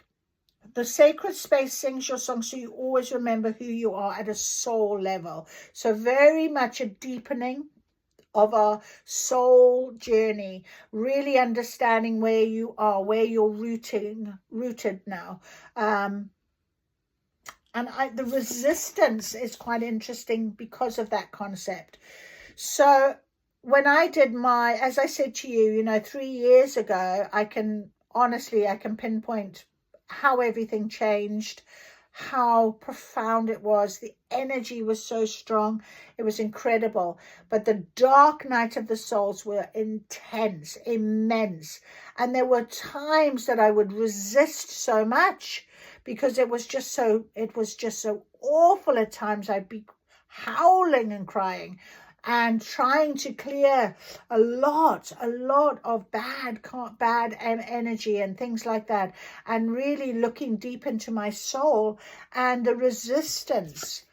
The sacred space sings your song, so you always remember who you are at a soul level. So very much a deepening of our soul journey, really understanding where you are, where you're rooted now. And the resistance is quite interesting because of that concept. So when I did as I said to you, 3 years ago, I can pinpoint how everything changed, how profound it was. The energy was so strong. It was incredible. But the dark night of the souls were intense, immense. And there were times that I would resist so much because it was just so awful at times. I'd be howling and crying and trying to clear a lot of bad energy and things like that, and really looking deep into my soul. And the resistance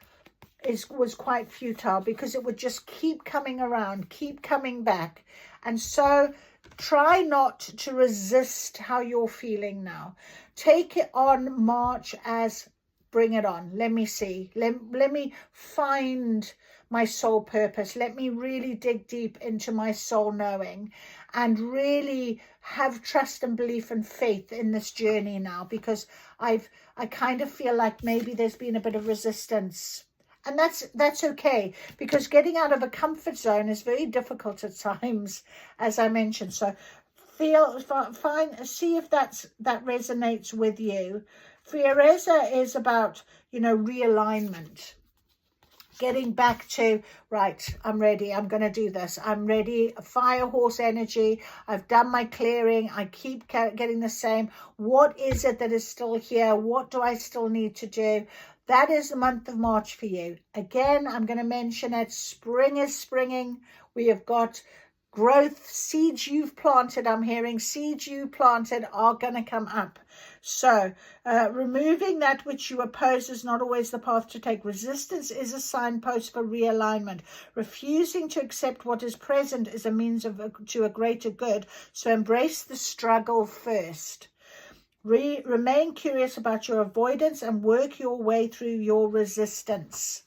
was quite futile because it would just keep coming around, keep coming back. And so try not to resist how you're feeling now. Take it on March as bring it on. Let me see. Let me find my soul purpose. Let me really dig deep into my soul knowing and really have trust and belief and faith in this journey now, because I kind of feel like maybe there's been a bit of resistance. And that's okay, because getting out of a comfort zone is very difficult at times, as I mentioned. So see if that resonates with you. Fioreza is about, realignment. Getting back to, right, I'm ready. I'm going to do this. I'm ready. Fire horse energy. I've done my clearing. I keep getting the same. What is it that is still here? What do I still need to do? That is the month of March for you. Again, I'm going to mention it. Spring is springing. We have got growth. Seeds you've planted, I'm hearing seeds you planted are going to come up. So removing that which you oppose is not always the path to take. Resistance is a signpost for realignment. Refusing to accept what is present is a means to a greater good. So embrace the struggle first. Remain curious about your avoidance and work your way through your resistance.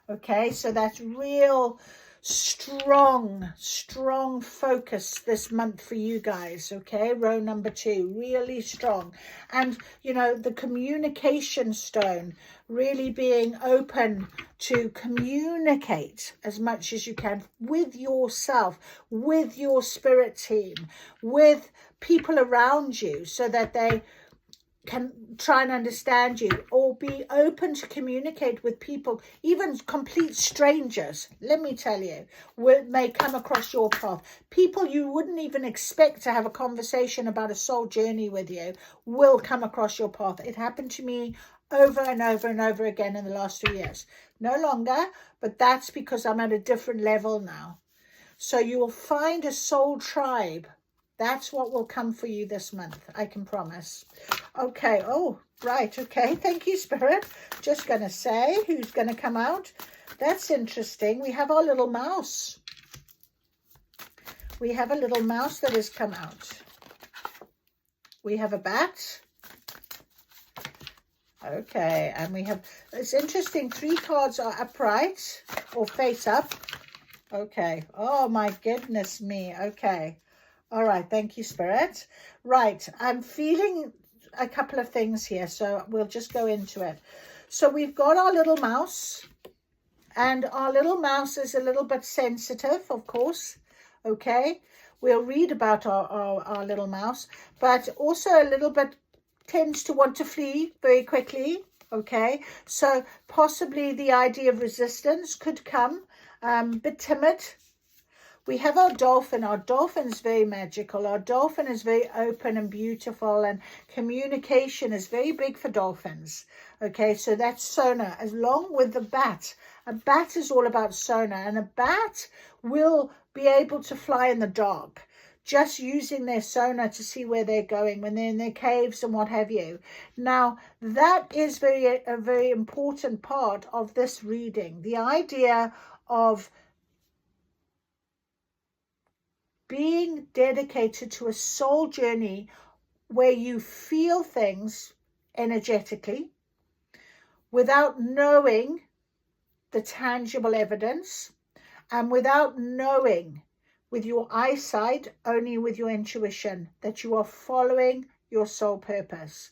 Okay, so that's real strong focus this month for you guys. Okay, row number 2, really strong. And the communication stone, really being open to communicate as much as you can with yourself, with your spirit team, with people around you, so that they can try and understand you, or be open to communicate with people, even complete strangers. Let me tell you, may come across your path. People you wouldn't even expect to have a conversation about a soul journey with you will come across your path. It happened to me over and over and over again in the last 2 years. No longer, but that's because I'm at a different level now. So you will find a soul tribe. That's what will come for you this month, I can promise. Okay, oh, right, okay. Thank you, Spirit. Just going to say who's going to come out. That's interesting. We have our little mouse. We have a little mouse that has come out. We have a bat. Okay, and we have, it's interesting, 3 cards are upright or face up. Okay, oh my goodness me. Okay, all right, thank you, Spirit. Right, I'm feeling a couple of things here, so we'll just go into it. So we've got our little mouse, and our little mouse is a little bit sensitive, of course. Okay, we'll read about our little mouse, but also a little bit tends to want to flee very quickly. Okay, so possibly the idea of resistance could come, bit timid. We have our dolphin. Our dolphin is very magical. Our dolphin is very open and beautiful, and communication is very big for dolphins. Okay, so that's sonar, along with the bat. A bat is all about sonar, and a bat will be able to fly in the dark, just using their sonar to see where they're going when they're in their caves and what have you. Now, that is a very important part of this reading. The idea of being dedicated to a soul journey where you feel things energetically without knowing the tangible evidence, and without knowing with your eyesight, only with your intuition, that you are following your soul purpose.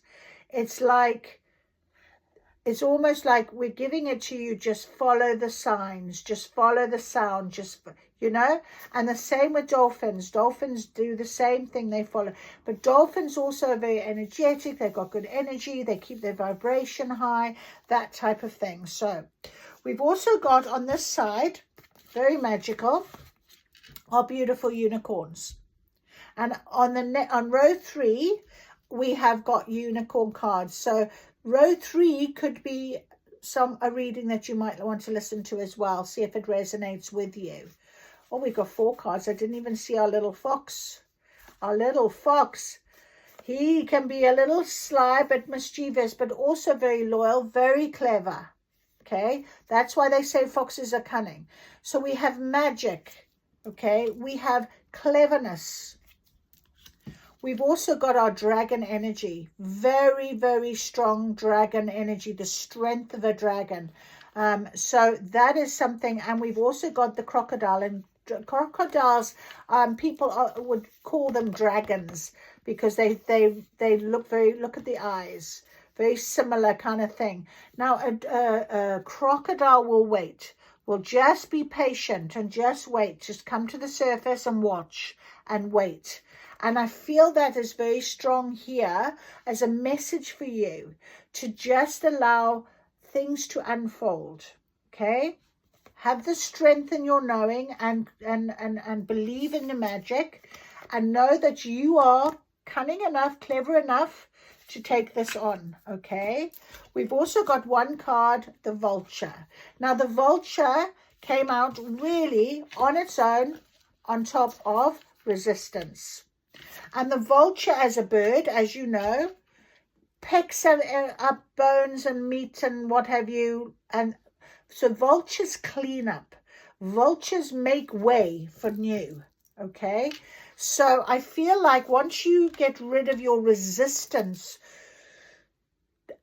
It's almost like we're giving it to you. Just follow the signs, just follow the sound, just, you know. And the same with dolphins. Dolphins do the same thing, they follow. But dolphins also are very energetic. They've got good energy. They keep their vibration high, that type of thing. So we've also got on this side, very magical, our beautiful unicorns. And on row 3, we have got unicorn cards. So row 3 could be a reading that you might want to listen to as well. See if it resonates with you. Oh, we've got 4 cards. I didn't even see our little fox. Our little fox. He can be a little sly but mischievous, but also very loyal, very clever. Okay, that's why they say foxes are cunning. So we have magic. Okay, we have cleverness. We've also got our dragon energy, very, very strong dragon energy, the strength of a dragon. So that is something. And we've also got the crocodile, and crocodiles, people would call them dragons because they look at the eyes, very similar kind of thing. Now, a crocodile will just be patient and just wait, just come to the surface and watch and wait. And I feel that is very strong here as a message for you to just allow things to unfold. Okay, have the strength in your knowing and believe in the magic, and know that you are cunning enough, clever enough to take this on. Okay, we've also got one card, the vulture. Now the vulture came out really on its own on top of resistance. And the vulture as a bird, as you know, pecks up bones and meat and what have you. And so vultures clean up. Vultures make way for new. Okay, so I feel like once you get rid of your resistance,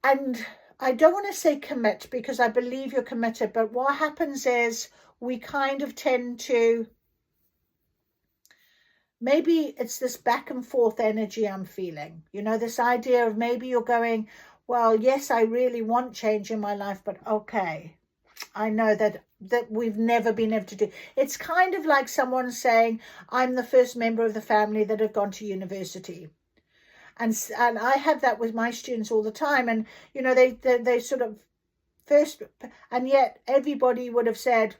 and I don't want to say commit because I believe you're committed, but what happens is we kind of tend to, maybe it's this back and forth energy I'm feeling, you know, this idea of maybe you're going, well, yes, I really want change in my life, but okay, I know that we've never been able to do. It's kind of like someone saying, I'm the first member of the family that have gone to university. And I have that with my students all the time. And, you know, they sort of first, and yet everybody would have said,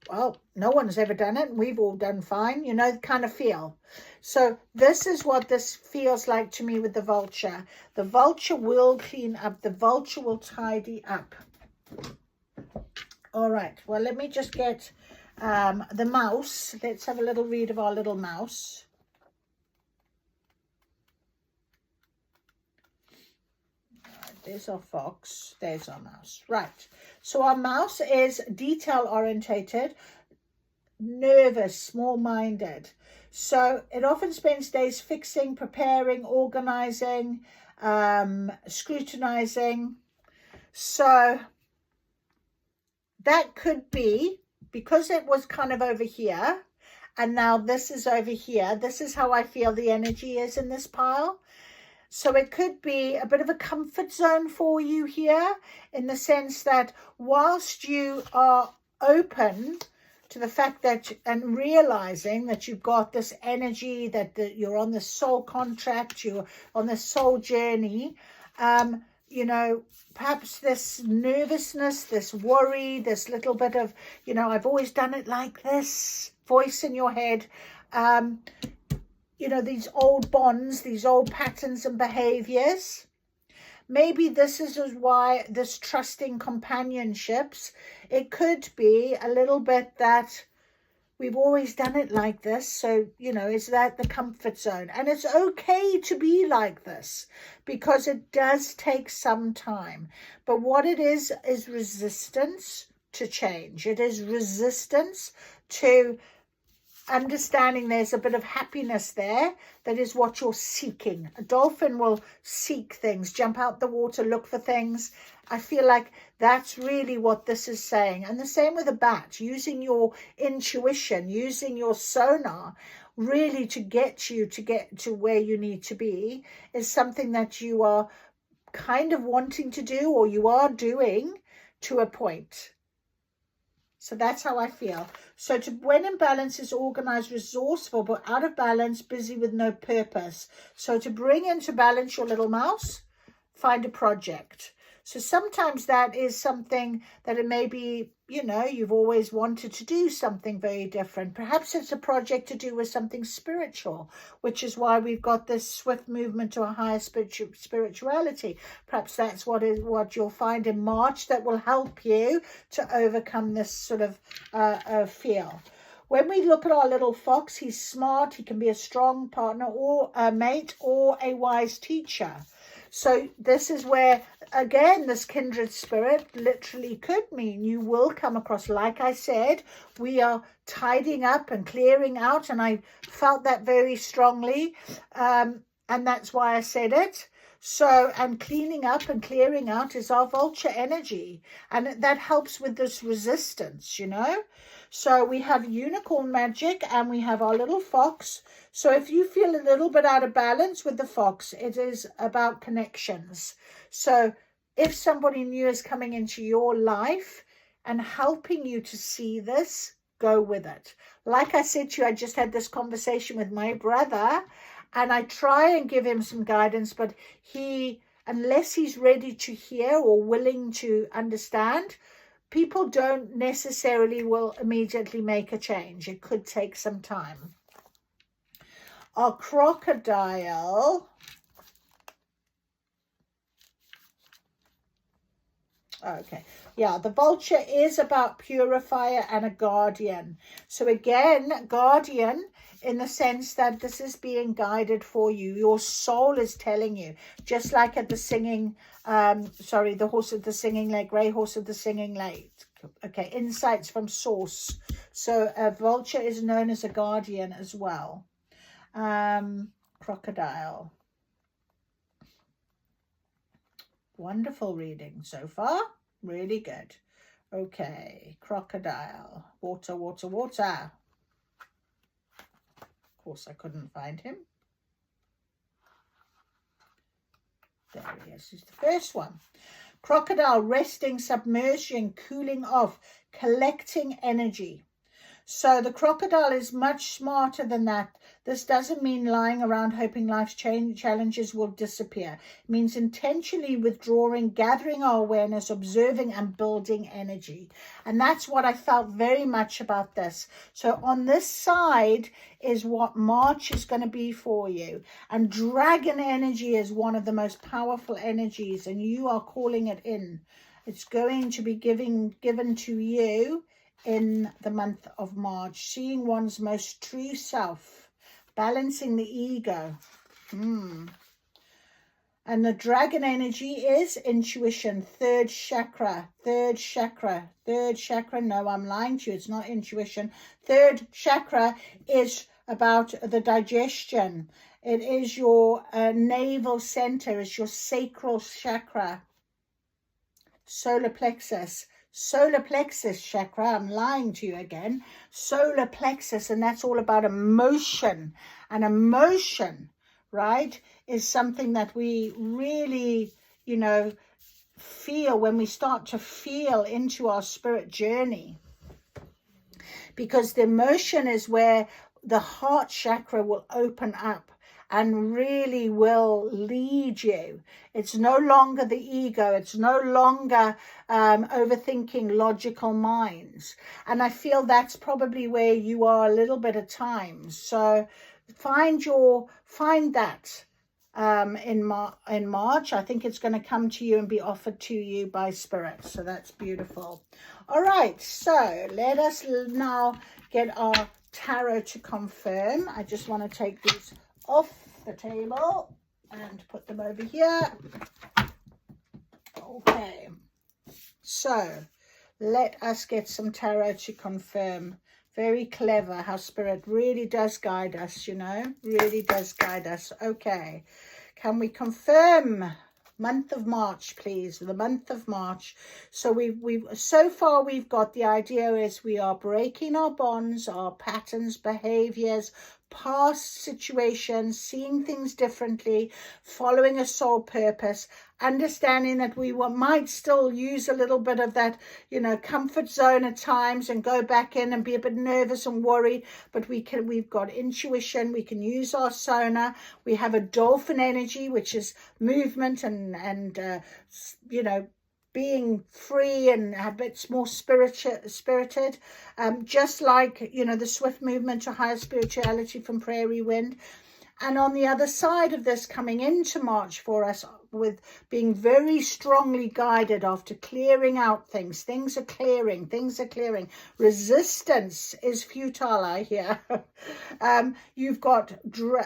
well, no one's ever done it, and we've all done fine, you know, kind of feel. So this is what this feels like to me with the vulture. The vulture will clean up. The vulture will tidy up. All right, well, let me just get the mouse. Let's have a little read of our little mouse. There's our fox, there's our mouse. Right, so our mouse is detail orientated, nervous, small-minded. So it often spends days fixing, preparing, organizing, scrutinizing. So that could be because it was kind of over here and now this is over here. This is how I feel the energy is in this pile. So it could be a bit of a comfort zone for you here, in the sense that whilst you are open to the fact that, and realizing that you've got this energy, that you're on the soul contract, you're on the soul journey, you know, perhaps this nervousness, this worry, this little bit of, you know, I've always done it like this, voice in your head, you know, these old bonds, these old patterns and behaviors. Maybe this is why this trusting companionships, it could be a little bit that we've always done it like this. So, you know, is that the comfort zone? And it's okay to be like this because it does take some time. But what it is resistance to change. It is resistance to understanding there's a bit of happiness there. That is what you're seeking. A dolphin will seek things, jump out the water, look for things. I feel like that's really what this is saying. And the same with a bat, using your intuition, using your sonar really to get to where you need to be is something that you are kind of wanting to do, or you are doing to a point. So that's how I feel. So when in balance is organized, resourceful, but out of balance, busy with no purpose. So to bring into balance your little mouse, find a project. So sometimes that is something that it may be, you know, you've always wanted to do something very different. Perhaps it's a project to do with something spiritual, which is why we've got this swift movement to a higher spirituality. Perhaps that's what you'll find in March that will help you to overcome this sort of feel. When we look at our little fox, he's smart. He can be a strong partner or a mate or a wise teacher. So this is where, again, this kindred spirit literally could mean you will come across, like I said, we are tidying up and clearing out, and I felt that very strongly, and that's why I said it. So, and cleaning up and clearing out is our vulture energy, and that helps with this resistance, you know. So we have unicorn magic and we have our little fox. So if you feel a little bit out of balance with the fox, it is about connections. So if somebody new is coming into your life and helping you to see this, go with it. Like I said to you, I just had this conversation with my brother, and I try and give him some guidance, but he, unless he's ready to hear or willing to understand, people don't necessarily will immediately make a change. It could take some time. Our crocodile. Okay, yeah, the vulture is about purifier and a guardian. So again, guardian in the sense that this is being guided for you. Your soul is telling you, just like at the singing, the horse of the singing lake, grey horse of the singing lake. Okay, insights from source. So a vulture is known as a guardian as well. Crocodile. Wonderful reading so far. Really good. Okay, crocodile. Water, water, water. Of course, I couldn't find him. There he is. He's the first one. Crocodile, resting, submersion, cooling off, collecting energy. So the crocodile is much smarter than that. This doesn't mean lying around hoping life's challenges will disappear. It means intentionally withdrawing, gathering our awareness, observing and building energy. And that's what I felt very much about this. So on this side is what March is going to be for you. And dragon energy is one of the most powerful energies, and you are calling it in. It's going to be given to you in the month of March. Seeing one's most true self, balancing the ego. And the dragon energy is intuition, third chakra. No, I'm lying to you. It's not intuition. Third chakra is about the digestion. It is your navel center. It's your sacral chakra. Solar plexus chakra. I'm lying to you again. Solar plexus, and that's all about emotion. And emotion, right, is something that we really, you know, feel when we start to feel into our spirit journey. Because the emotion is where the heart chakra will open up and really will lead you. It's no longer the ego. It's no longer overthinking logical minds. And I feel that's probably where you are a little bit at times. So find that in March. I think it's going to come to you and be offered to you by spirit. So that's beautiful. All right, so let us now get our tarot to confirm. I just want to take these off the table and put them over here. Okay, so let us get some tarot to confirm. Very clever how spirit really does guide us, you know, really does guide us. Okay, can we confirm month of March, please? The month of March. So we've so far we've got the idea is we are breaking our bonds, our patterns, behaviors, past situations, seeing things differently, following a soul purpose, understanding that we might still use a little bit of that, you know, comfort zone at times and go back in and be a bit nervous and worried, but we've got intuition, we can use our sonar, we have a dolphin energy, which is movement and you know, being free and a bit more spirited, just like, you know, the swift movement to higher spirituality from Prairie Wind. And on the other side of this, coming into March for us, with being very strongly guided after clearing out things. Things are clearing. Resistance is futile, I hear. You've got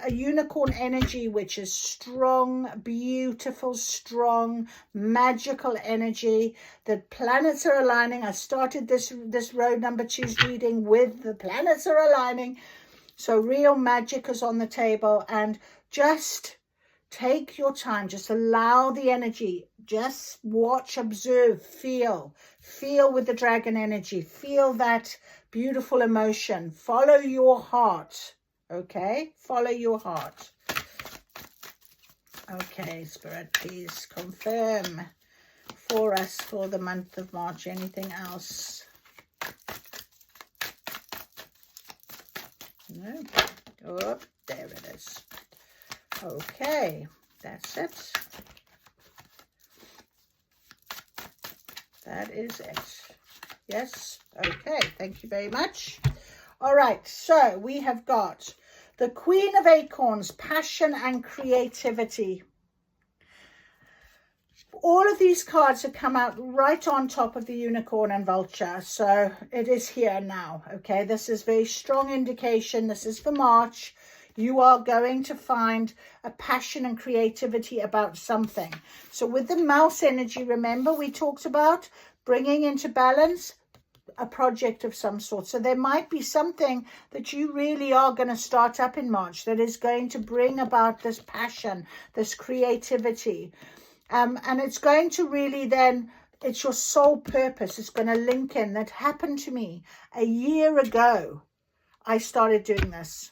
unicorn energy, which is strong, beautiful, strong, magical energy. The planets are aligning. I started this road number 2's reading with the planets are aligning. So real magic is on the table, and just take your time. Just allow the energy. Just watch, observe, feel with the dragon energy. Feel that beautiful emotion. Follow your heart. Okay? Follow your heart. Okay, Spirit, please confirm for us for the month of March. Anything else? No. Oh, there it is. Okay, that's it. That is it. Yes. Okay, thank you very much. All right, so we have got the Queen of Acorns, passion and creativity. All of these cards have come out right on top of the unicorn and vulture. So it is here now. Okay, this is very strong indication. This is for March. You are going to find a passion and creativity about something. So with the mouse energy, remember we talked about bringing into balance a project of some sort. So there might be something that you really are going to start up in March that is going to bring about this passion, this creativity. And it's going to really then, it's your soul purpose. It's going to link in. That happened to me a year ago. I started doing this.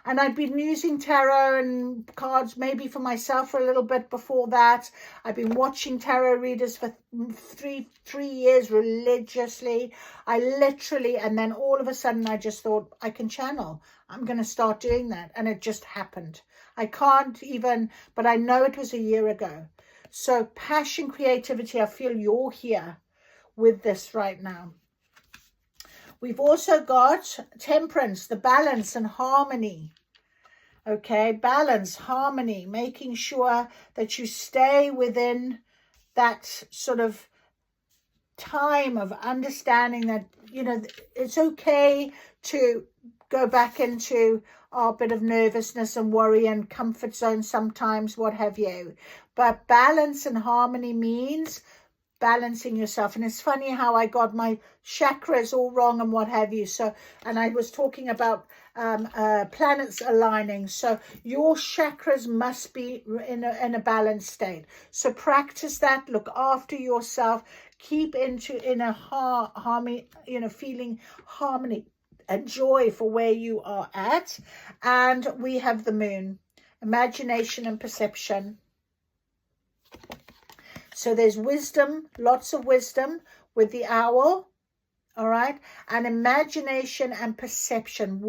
And I'd been using tarot and cards maybe for myself for a little bit before that. I've been watching tarot readers for three years religiously. I literally, and then all of a sudden I just thought, I can channel. I'm going to start doing that. And it just happened. I can't even, but I know it was a year ago. So passion, creativity, I feel you're here with this right now. We've also got temperance, the balance and harmony. Okay, balance, harmony, making sure that you stay within that sort of time of understanding that, you know, it's okay to go back into our bit of nervousness and worry and comfort zone sometimes, what have you. But balance and harmony means balancing yourself. And it's funny how I got my chakras all wrong and what have you. So, and I was talking about planets aligning. So your chakras must be in a balanced state. So practice that. Look after yourself. Keep in a harmony, you know, feeling harmony and joy for where you are at. And we have the moon, imagination and perception. So there's wisdom, lots of wisdom with the owl, all right, and imagination and perception.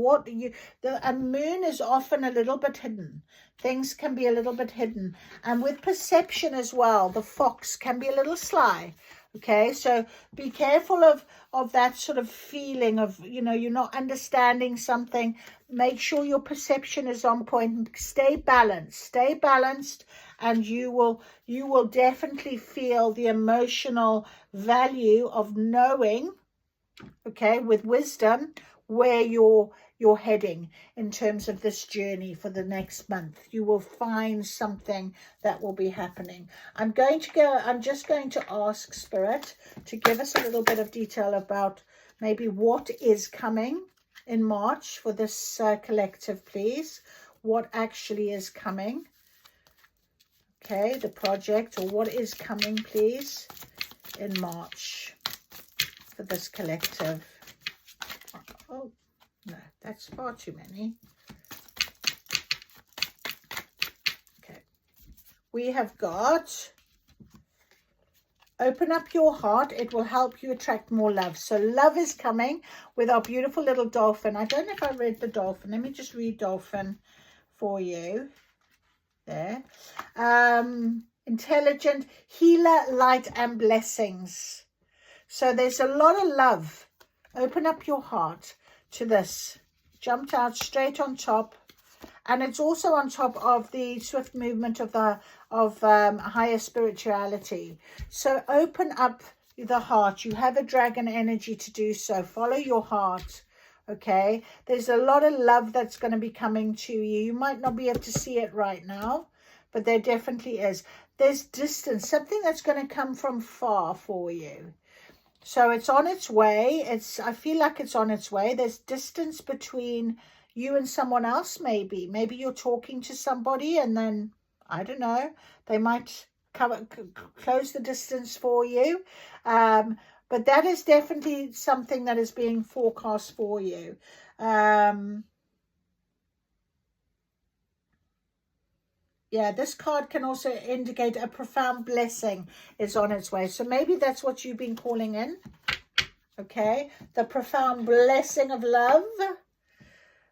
A moon is often a little bit hidden. Things can be a little bit hidden. And with perception as well, the fox can be a little sly. Okay, so be careful of that sort of feeling of, you know, you're not understanding something. Make sure your perception is on point. Stay balanced, and you will definitely feel the emotional value of knowing, okay, with wisdom, where you're heading in terms of this journey for the next month. You will find something that will be happening. I'm just going to ask Spirit to give us a little bit of detail about maybe what is coming in March for this collective, please. What actually is coming? Okay, the project, or what is coming, please, in March for this collective. Oh, no, that's far too many. Okay, we have got open up your heart. It will help you attract more love. So love is coming with our beautiful little dolphin. I don't know if I read the dolphin. Let me just read dolphin for you. There. Intelligent, healer, light and blessings. So there's a lot of love. Open up your heart to this. Jumped out straight on top, and it's also on top of the swift movement of higher spirituality. So open up the heart. You have a dragon energy to do so. Follow your heart. Okay, there's a lot of love that's going to be coming to you. You might not be able to see it right now, but there definitely is. There's distance, something that's going to come from far for you. So it's on its way. I feel like it's on its way. There's distance between you and someone else, maybe. Maybe you're talking to somebody and then, I don't know, they might close the distance for you. But that is definitely something that is being forecast for you. Yeah, this card can also indicate a profound blessing is on its way. So maybe that's what you've been calling in. Okay, the profound blessing of love.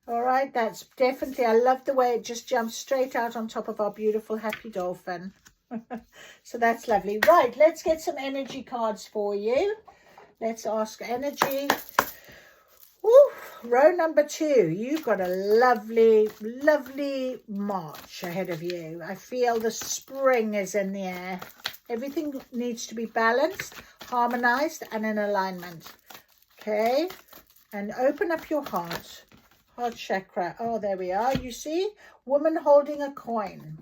All right, that's definitely, I love the way it just jumps straight out on top of our beautiful happy dolphin. So that's lovely. Right, let's get some energy cards for you. Let's ask energy. Woo, row number 2. You've got a lovely, lovely March ahead of you. I feel the spring is in the air. Everything needs to be balanced, harmonized, and in alignment. Okay, and open up your heart. Heart chakra. Oh, there we are. You see, woman holding a coin.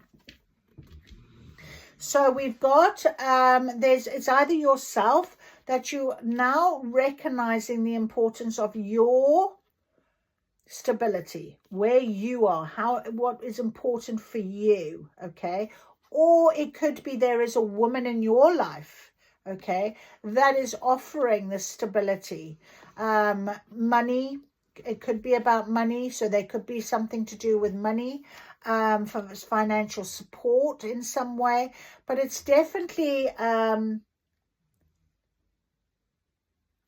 So we've got, it's either yourself that you now recognizing the importance of your stability, where you are, what is important for you, okay? Or it could be there is a woman in your life, okay, that is offering this stability. Money, it could be about money, so there could be something to do with money, for financial support in some way, but it's definitely,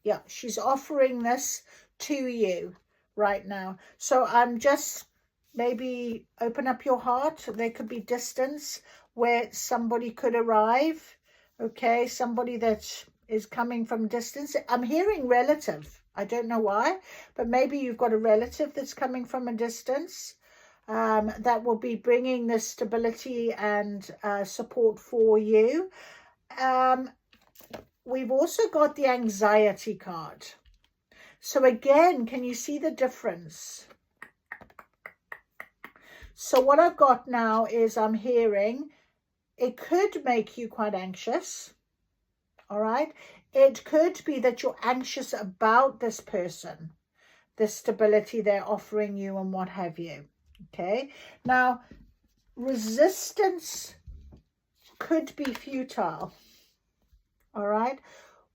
yeah, she's offering this to you right now. So I'm just, maybe open up your heart. There could be distance where somebody could arrive. Okay, somebody that is coming from distance. I'm hearing relative. I don't know why, but maybe you've got a relative that's coming from a distance, that will be bringing this stability and support for you. we've also got the anxiety card. So again, can you see the difference? So what I've got now is I'm hearing it could make you quite anxious. All right. It could be that you're anxious about this person, the stability they're offering you and what have you. Okay. Now, resistance could be futile. All right.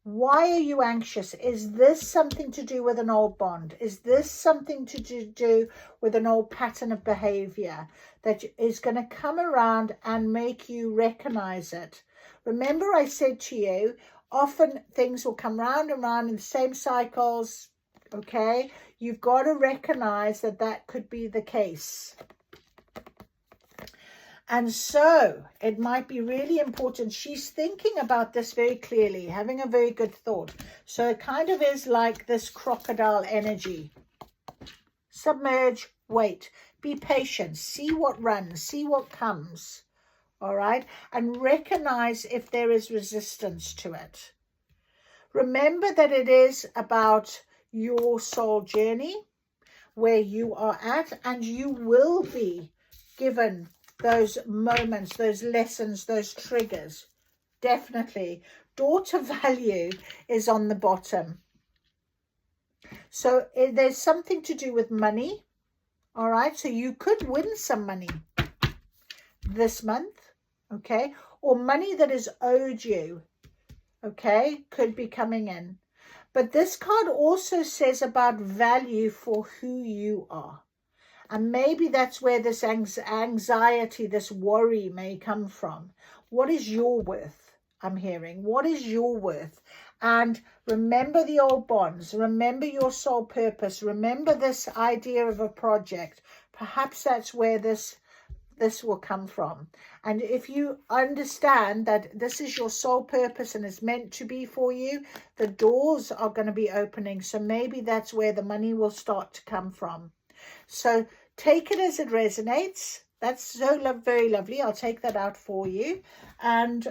Why are you anxious? Is this something to do with an old bond? Is this something to do with an old pattern of behavior that is going to come around and make you recognize it? Remember I said to you, often things will come round and round in the same cycles. Okay. You've got to recognize that that could be the case. And so it might be really important. She's thinking about this very clearly, having a very good thought. So it kind of is like this crocodile energy. Submerge, wait, be patient, see what runs, see what comes. All right. And recognize if there is resistance to it. Remember that it is about your soul journey, where you are at, and you will be given those moments, those lessons, those triggers. Definitely. Daughter value is on the bottom. So there's something to do with money. All right. So you could win some money this month. Okay. Or money that is owed you. Okay. Could be coming in. But this card also says about value for who you are. And maybe that's where this anxiety, this worry may come from. What is your worth? I'm hearing. What is your worth? And remember the old bonds. Remember your soul purpose. Remember this idea of a project. Perhaps that's where this will come from. And if you understand that this is your soul purpose and is meant to be for you, the doors are going to be opening. So maybe that's where the money will start to come from. So take it as it resonates. That's so very lovely. I'll take that out for you. And,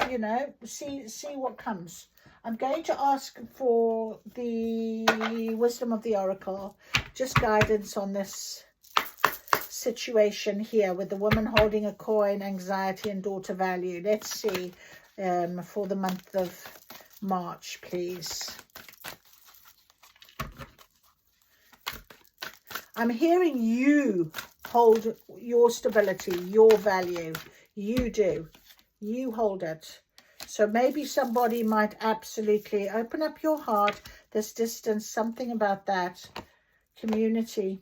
you know, see what comes. I'm going to ask for the wisdom of the oracle. Just guidance on this situation here with the woman holding a coin, anxiety and daughter value. Let's see for the month of March, please. I'm hearing you hold your stability, your value. You do. You hold it. So maybe somebody might absolutely open up your heart. This distance, something about that. Community.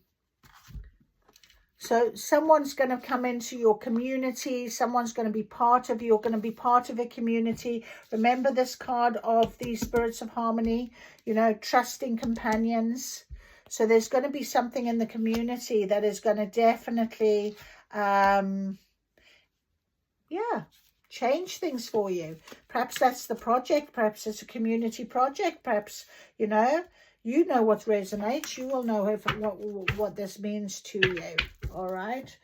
So someone's going to come into your community. Someone's going to be part of you. You're going to be part of a community. Remember this card of the spirits of harmony, you know, trusting companions. So there's going to be something in the community that is going to definitely, change things for you. Perhaps that's the project. Perhaps it's a community project. Perhaps, you know what resonates. You will know what this means to you. All right.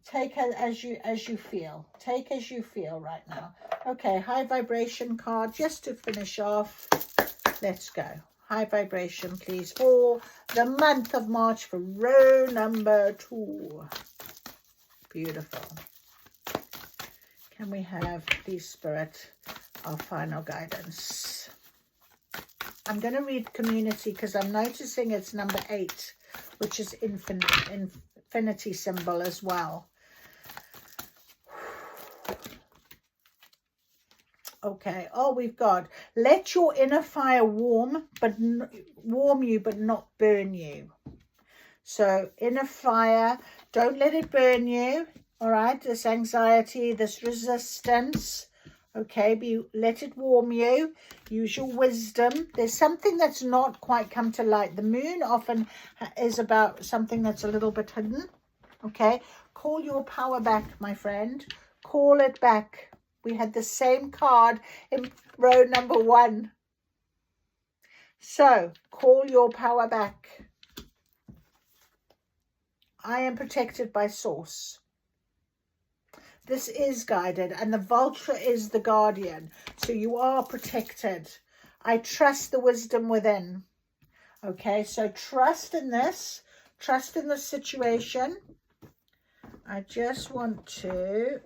Take it as you feel. Take as you feel right now. Okay. High vibration card just to finish off. Let's go. High vibration, please, for the month of March for row number 2. Beautiful. Can we have the spirit of final guidance? I'm going to read community because I'm noticing it's number 8, which is infinity symbol as well. Okay. Oh, we've got let your inner fire warm you, but not burn you. So inner fire, don't let it burn you. All right. This anxiety, this resistance. Okay. Let it warm you. Use your wisdom. There's something that's not quite come to light. The moon often is about something that's a little bit hidden. Okay. Call your power back, my friend. Call it back. We had the same card in row number 1. So, call your power back. I am protected by source. This is guided, and the vulture is the guardian. So you are protected. I trust the wisdom within. Okay, so trust in this. Trust in the situation. I just want to...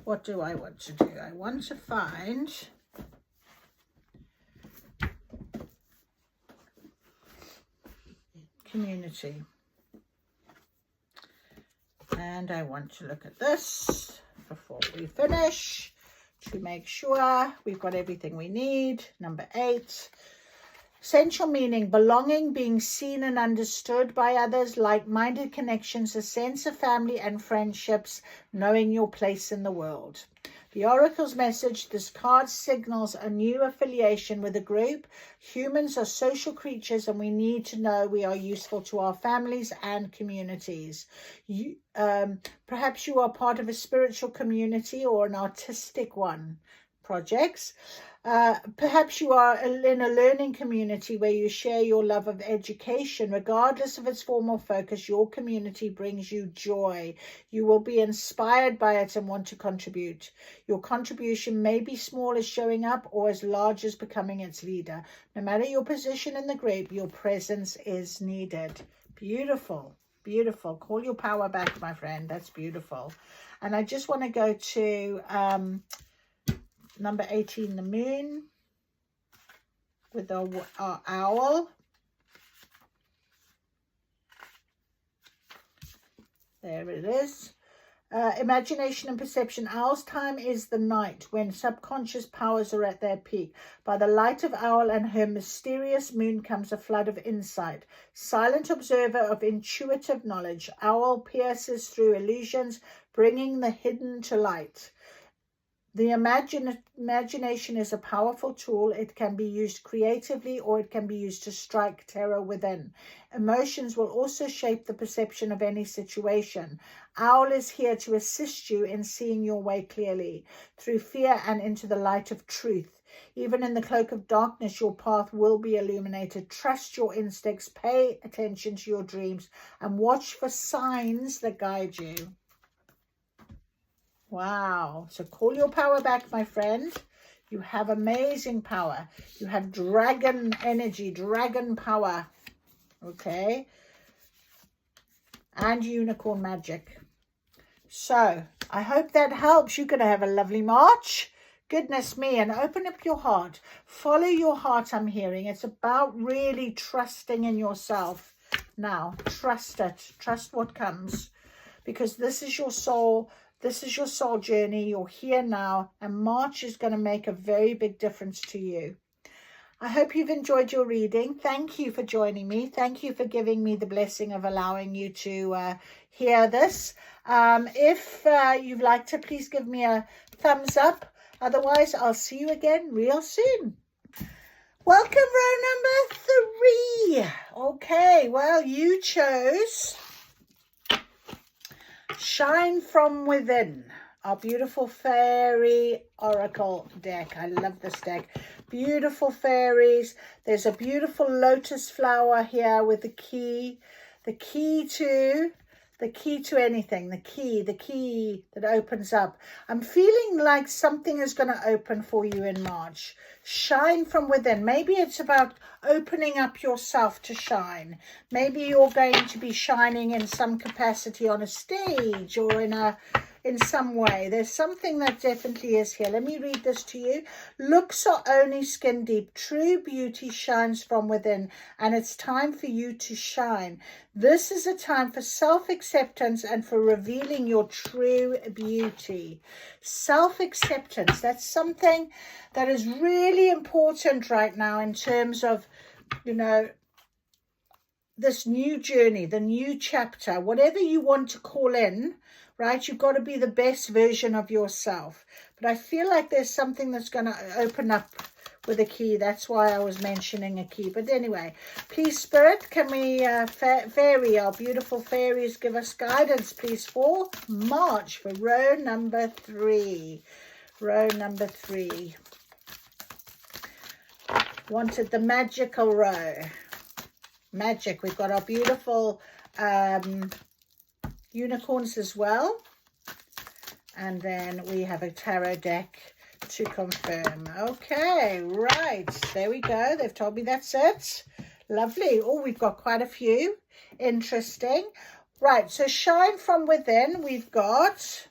What do I want to do? I want to find community. And I want to look at this before we finish to make sure we've got everything we need. Number 8. Essential meaning: belonging, being seen and understood by others, like-minded connections, a sense of family and friendships, knowing your place in the world. The Oracle's message: this card signals a new affiliation with a group. Humans are social creatures, and we need to know we are useful to our families and communities. Perhaps you are part of a spiritual community or an artistic one. Projects. Perhaps you are in a learning community where you share your love of education. Regardless of its form or focus, your community brings you joy. You will be inspired by it and want to contribute. Your contribution may be small as showing up or as large as becoming its leader. No matter your position in the group, your presence is needed. Beautiful, beautiful. Call your power back, my friend. That's beautiful. And I just want to go to... number 18, the moon, with our owl. There it is. Imagination and perception. Owl's time is the night, when subconscious powers are at their peak. By the light of Owl and her mysterious moon comes a flood of insight. Silent observer of intuitive knowledge, Owl pierces through illusions, bringing the hidden to light. The imagination is a powerful tool. It can be used creatively, or it can be used to strike terror within. Emotions will also shape the perception of any situation. Owl is here to assist you in seeing your way clearly, through fear and into the light of truth. Even in the cloak of darkness, your path will be illuminated. Trust your instincts, pay attention to your dreams, and watch for signs that guide you. Wow. So call your power back, my friend. You have amazing power. You have dragon energy, dragon power. Okay. And unicorn magic. So I hope that helps. You're going to have a lovely March. Goodness me. And open up your heart. Follow your heart, I'm hearing. It's about really trusting in yourself. Now, trust it. Trust what comes. Because this is your soul. This is your soul journey. You're here now, and March is going to make a very big difference to you. I hope you've enjoyed your reading. Thank you for joining me. Thank you for giving me the blessing of allowing you to hear this. If you'd like to, please give me a thumbs up. Otherwise, I'll see you again real soon. Welcome, row number 3. Okay, well, you chose... Shine from Within, our beautiful fairy oracle deck. I love this deck. Beautiful fairies. There's a beautiful lotus flower here with the key to anything, the key that opens up. I'm feeling like something is going to open for you in March. Shine from within. Maybe it's about opening up yourself to shine. Maybe you're going to be shining in some capacity on a stage or in some way. There's something that definitely is here. Let me read this to you. Looks are only skin deep. True beauty shines from within, and it's time for you to shine. This is a time for self-acceptance and for revealing your true beauty. Self-acceptance, that's something that is really important right now in terms of, you know, this new journey, the new chapter, whatever you want to call in, right? You've got to be the best version of yourself. But I feel like there's something that's going to open up with a key. That's why I was mentioning a key. But anyway, please, Spirit, can we, fairy, our beautiful fairies, give us guidance, please, for March, for row number 3. Row number 3. wanted the magical row. Magic. We've got our beautiful unicorns as well. And then we have a tarot deck to confirm. Okay, right. There we go. They've told me that's it. Lovely. Oh, we've got quite a few. Interesting. Right, so shine from within. We've got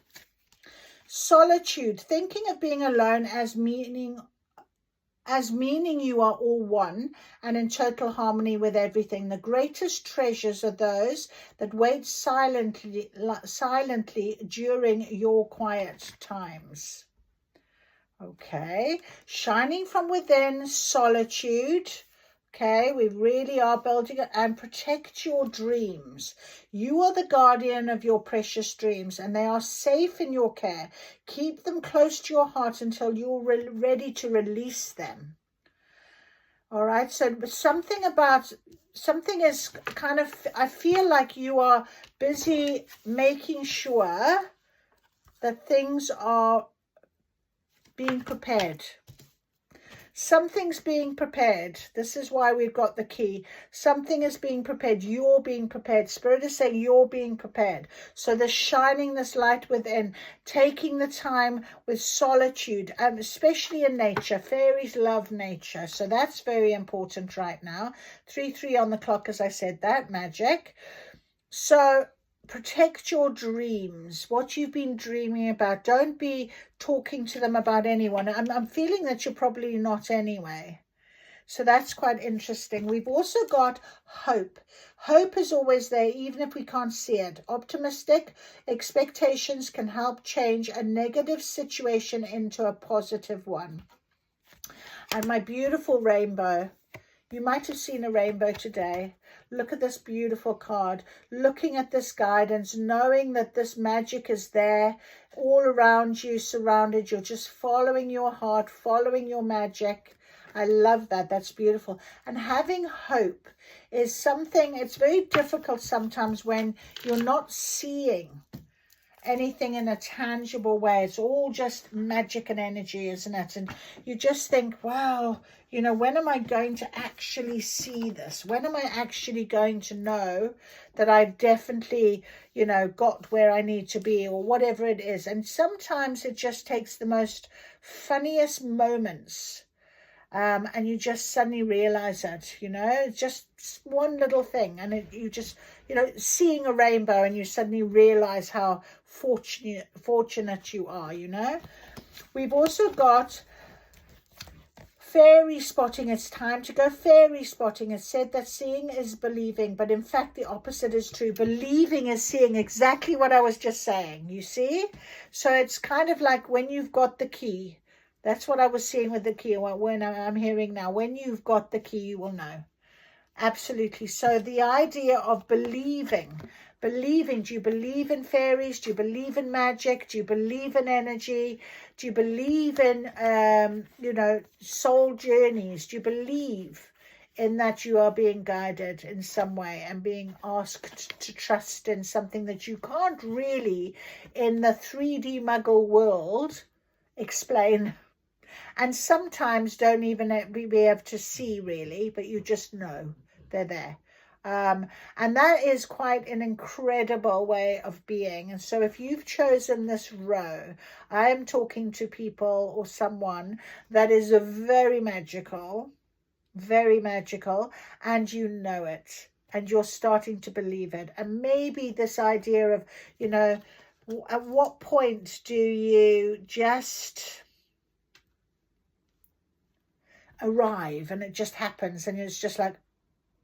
solitude. Thinking of being alone as meaning you are all one and in total harmony with everything. The greatest treasures are those that wait silently during your quiet times. Okay, shining from within, solitude. Okay, we really are building it. And protect your dreams. You are the guardian of your precious dreams and they are safe in your care. Keep them close to your heart until you're ready to release them. All right, so something is kind of, I feel like you are busy making sure that things are being prepared. Something's being prepared. This is why we've got the key. Something is being prepared. You're being prepared. Spirit is saying you're being prepared. So the shining this light within, taking the time with solitude, especially in nature. Fairies love nature. So that's very important right now. 3:03 on the clock, as I said that. Magic. So protect your dreams, what you've been dreaming about. Don't be talking to them about anyone. I'm feeling that you're probably not anyway. So that's quite interesting. We've also got hope. Hope is always there, even if we can't see it. Optimistic expectations can help change a negative situation into a positive one. And my beautiful rainbow. You might have seen a rainbow today. Look at this beautiful card. Looking at this guidance, knowing that this magic is there all around you, surrounded. You're just following your heart, following your magic. I love that. That's beautiful. And having hope is something, it's very difficult sometimes when you're not seeing anything in a tangible way. It's all just magic and energy, isn't it? And you just think, wow, you know, when am I going to actually see this? When am I actually going to know that I've definitely, you know, got where I need to be, or whatever it is? And sometimes it just takes the most funniest moments, and you just suddenly realize it, you know, just one little thing, and you just, you know, seeing a rainbow and you suddenly realize how fortunate you are, you know. We've also got fairy spotting. It's time to go fairy spotting. It's said that seeing is believing, but in fact the opposite is true. Believing is seeing, exactly what I was just saying, you see. So it's kind of like when you've got the key. That's what I was seeing with the key. When I'm hearing now, when you've got the key, you will know. Absolutely. So the idea of believing, do you believe in fairies? Do you believe in magic? Do you believe in energy? Do you believe in, you know, soul journeys? Do you believe in that you are being guided in some way and being asked to trust in something that you can't really, in the 3D muggle world, explain? And sometimes don't even be able to see really, but you just know they're there. And that is quite an incredible way of being. And so if you've chosen this row, I am talking to people or someone that is very magical, and you know it, and you're starting to believe it. And maybe this idea of, you know, at what point do you just arrive and it just happens, and it's just like,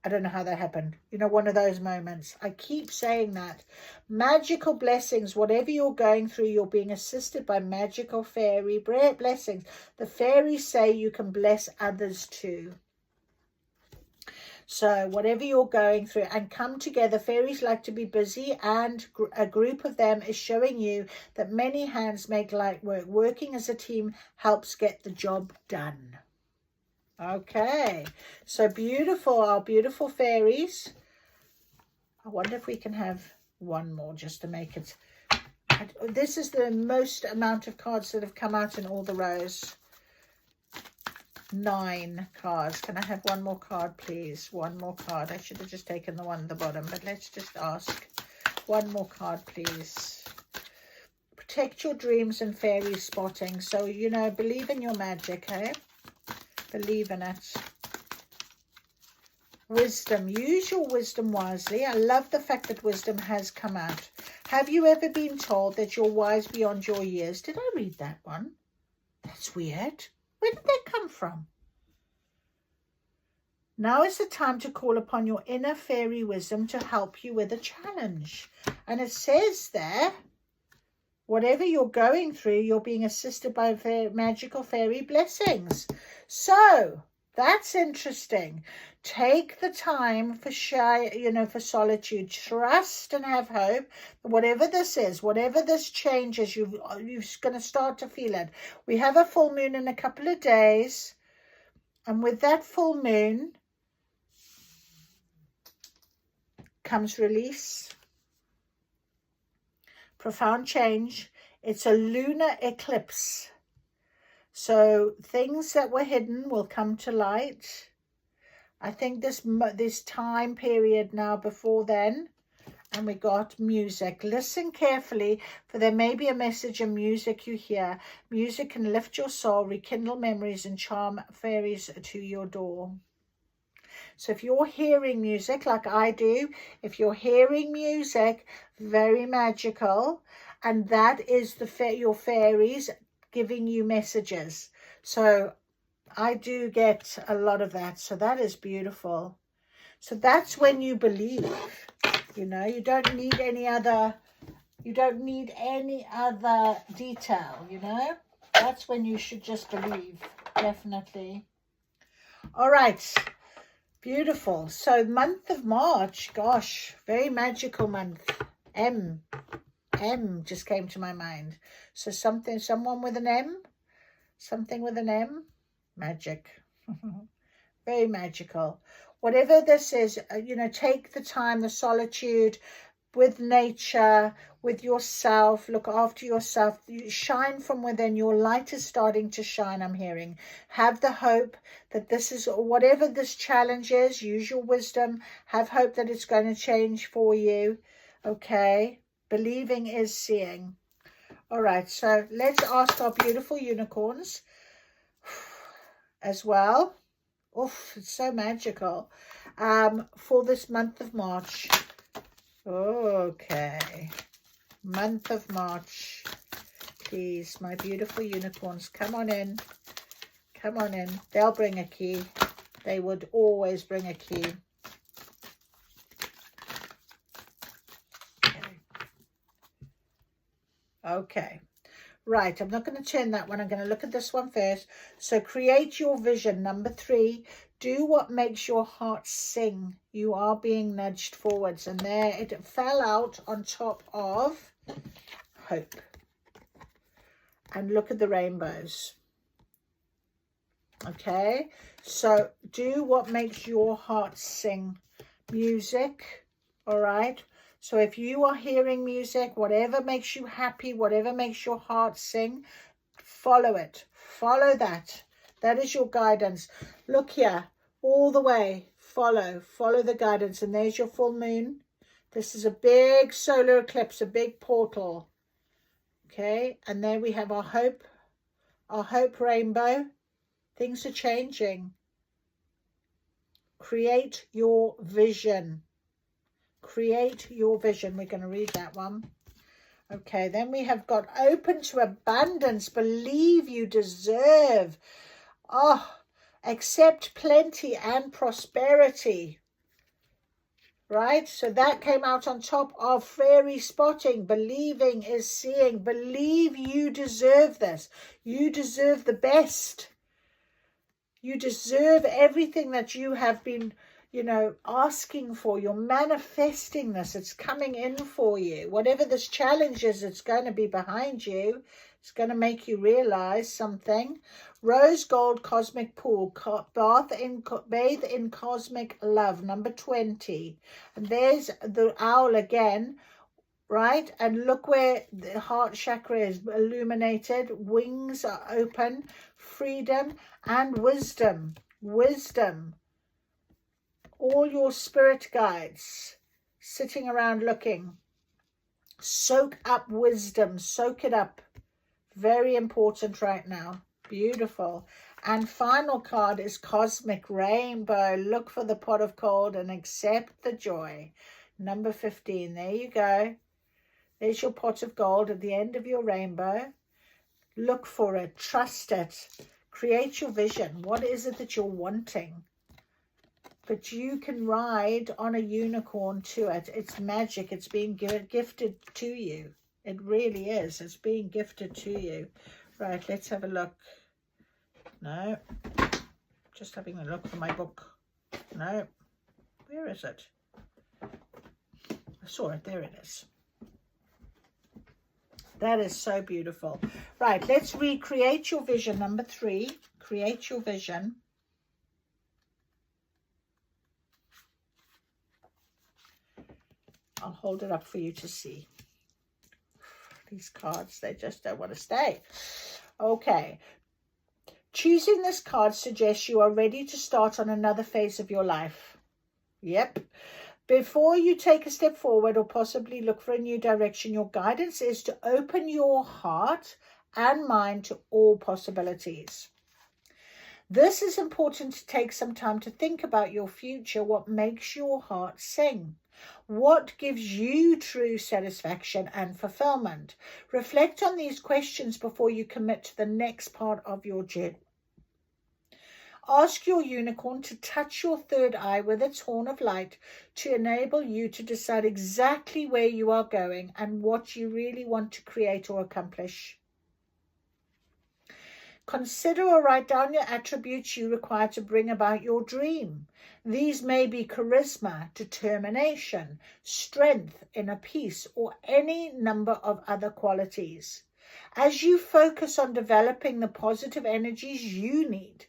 I don't know how that happened. You know, one of those moments. I keep saying that. Magical blessings, whatever you're going through, you're being assisted by magical fairy blessings. The fairies say you can bless others too. So whatever you're going through, and come together. Fairies like to be busy, and a group of them is showing you that many hands make light work. Working as a team helps get the job done. Okay, so beautiful, our beautiful fairies. I wonder if we can have one more just to make it. This is the most amount of cards that have come out in all the rows. 9 cards. Can I have one more card, please? One more card. I should have just taken the one at the bottom, but let's just ask. One more card, please. Protect your dreams and fairy spotting. So, you know, believe in your magic, eh? Believe in it. Wisdom. Use your wisdom wisely. I love the fact that wisdom has come out. Have you ever been told that you're wise beyond your years? Did I read that one? That's weird. Where did that come from? Now is the time to call upon your inner fairy wisdom to help you with a challenge. And it says there, whatever you're going through, you're being assisted by magical fairy blessings. So that's interesting. Take the time for for solitude. Trust and have hope. Whatever this is, whatever this changes, you're going to start to feel it. We have a full moon in a couple of days. And with that full moon comes release, profound change. It's a lunar eclipse. So things that were hidden will come to light. I think this time period now before then. And we got music. Listen carefully, for there may be a message in music you hear. Music can lift your soul, rekindle memories, and charm fairies to your door. So if you're hearing music like I do, if you're hearing music, very magical, and that is your fairies giving you messages. So I do get a lot of that. So that is beautiful. So that's when you believe. You know, you don't need any other detail, you know. That's when you should just believe, definitely. All right, beautiful. So month of March, gosh, very magical month. M just came to my mind. So someone with an M, something with an M, magic. Very magical. Whatever this is, take the time, the solitude, with nature, with yourself. Look after yourself. You shine from within. Your light is starting to shine, I'm hearing. Have the hope that this is, whatever this challenge is, use your wisdom. Have hope that it's going to change for you. Okay? Believing is seeing. All right, so let's ask our beautiful unicorns as well. Oof, it's so magical. For this month of March. Okay. Month of March. Please, my beautiful unicorns, come on in. Come on in. They'll bring a key. They would always bring a key. Okay. Right, I'm not going to turn that one. I'm going to look at this one first. So create your vision. Number 3, do what makes your heart sing. You are being nudged forwards. And there it fell out on top of hope. And look at the rainbows. Okay, so do what makes your heart sing. Music, all right? So if you are hearing music, whatever makes you happy, whatever makes your heart sing, follow it. Follow that. That is your guidance. Look here, all the way. Follow the guidance. And there's your full moon. This is a big solar eclipse, a big portal. Okay, and then we have our hope rainbow. Things are changing. Create your vision. Create your vision. We're going to read that one. Okay, then we have got open to abundance. Believe you deserve. Accept plenty and prosperity. Right? So that came out on top of fairy spotting. Believing is seeing. Believe you deserve this. You deserve the best. You deserve everything that you have been, asking for. You're manifesting this. It's coming in for you. Whatever this challenge is, it's going to be behind you. It's going to make you realize something. Rose gold cosmic pool. Bathe in cosmic love. Number 20. And there's the owl again. right? And look where the heart chakra is illuminated. Wings are open. Freedom and wisdom. Wisdom. All your spirit guides sitting around looking. Soak up wisdom. Soak it up. Very important right now. Beautiful. And final card is Cosmic Rainbow. Look for the pot of gold and accept the joy. Number 15. There you go. There's your pot of gold at the end of your rainbow. Look for it. Trust it. Create your vision. What is it that you're wanting? But you can ride on a unicorn to it. It's magic. It's being gifted to you. It really is. It's being gifted to you. Right, let's have a look. No. Just having a look for my book. No. Where is it? I saw it. There it is. That is so beautiful. Right, let's recreate your vision. Number 3. Create your vision. I'll hold it up for you to see. These cards, they just don't want to stay. Okay. Choosing this card suggests you are ready to start on another phase of your life. Yep. Before you take a step forward or possibly look for a new direction, your guidance is to open your heart and mind to all possibilities. This is important to take some time to think about your future, what makes your heart sing. What gives you true satisfaction and fulfillment? Reflect on these questions before you commit to the next part of your journey. Ask your unicorn to touch your third eye with its horn of light to enable you to decide exactly where you are going and what you really want to create or accomplish. Consider or write down your attributes you require to bring about your dream. These may be charisma, determination, strength, inner peace, or any number of other qualities. As you focus on developing the positive energies you need,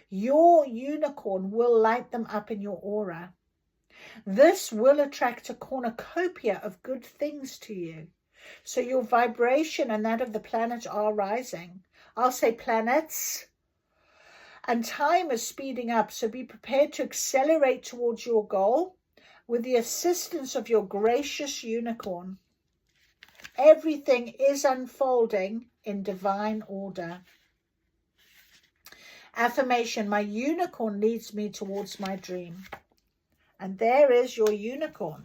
your unicorn will light them up in your aura. This will attract a cornucopia of good things to you. So your vibration and that of the planet are rising. I'll say planets. And time is speeding up, so be prepared to accelerate towards your goal with the assistance of your gracious unicorn. Everything is unfolding in divine order. Affirmation, my unicorn leads me towards my dream. And there is your unicorn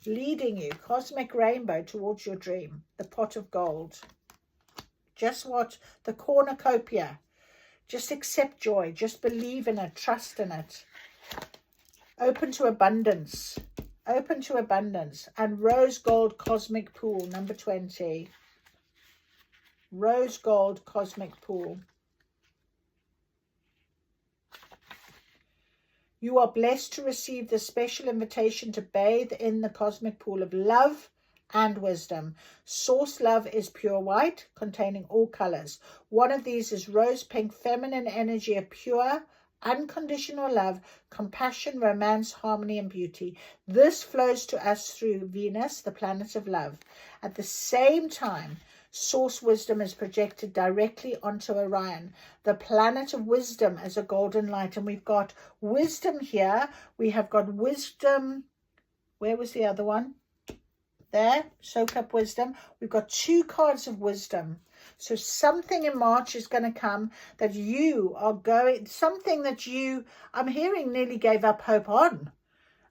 leading you, cosmic rainbow, towards your dream, the pot of gold. Just watch the cornucopia. Just accept joy. Just believe in it. Trust in it. Open to abundance. Open to abundance. And rose gold cosmic pool, number 20. Rose gold cosmic pool. You are blessed to receive the special invitation to bathe in the cosmic pool of love and wisdom. Source love is pure white, containing all colors. One of these is rose pink, feminine energy of pure, unconditional love, compassion, romance, harmony, and beauty. This flows to us through Venus, the planet of love. At the same time, source wisdom is projected directly onto Orion, the planet of wisdom, as a golden light. And we've got wisdom here. We have got wisdom. Where was the other one? There. Soak up wisdom. We've got 2 cards of wisdom. So something in March is going to come that you are going, something that you, I'm hearing, nearly gave up hope on.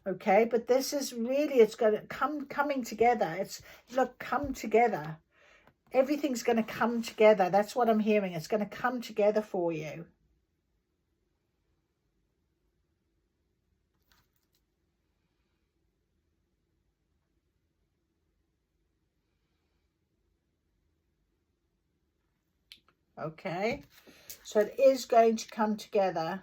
Okay. But this is really, it's going to coming together. It's, look, come together. Everything's going to come together. That's what I'm hearing. It's going to come together for you. Okay. So it is going to come together.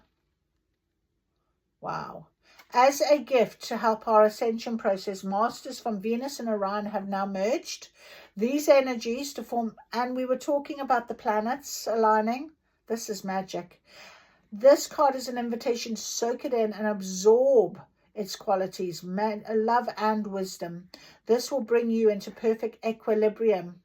Wow. As a gift to help our ascension process, masters from Venus and Orion have now merged these energies to form, and we were talking about the planets aligning. This is magic. This card is an invitation to soak it in and absorb its qualities, love and wisdom. This will bring you into perfect equilibrium.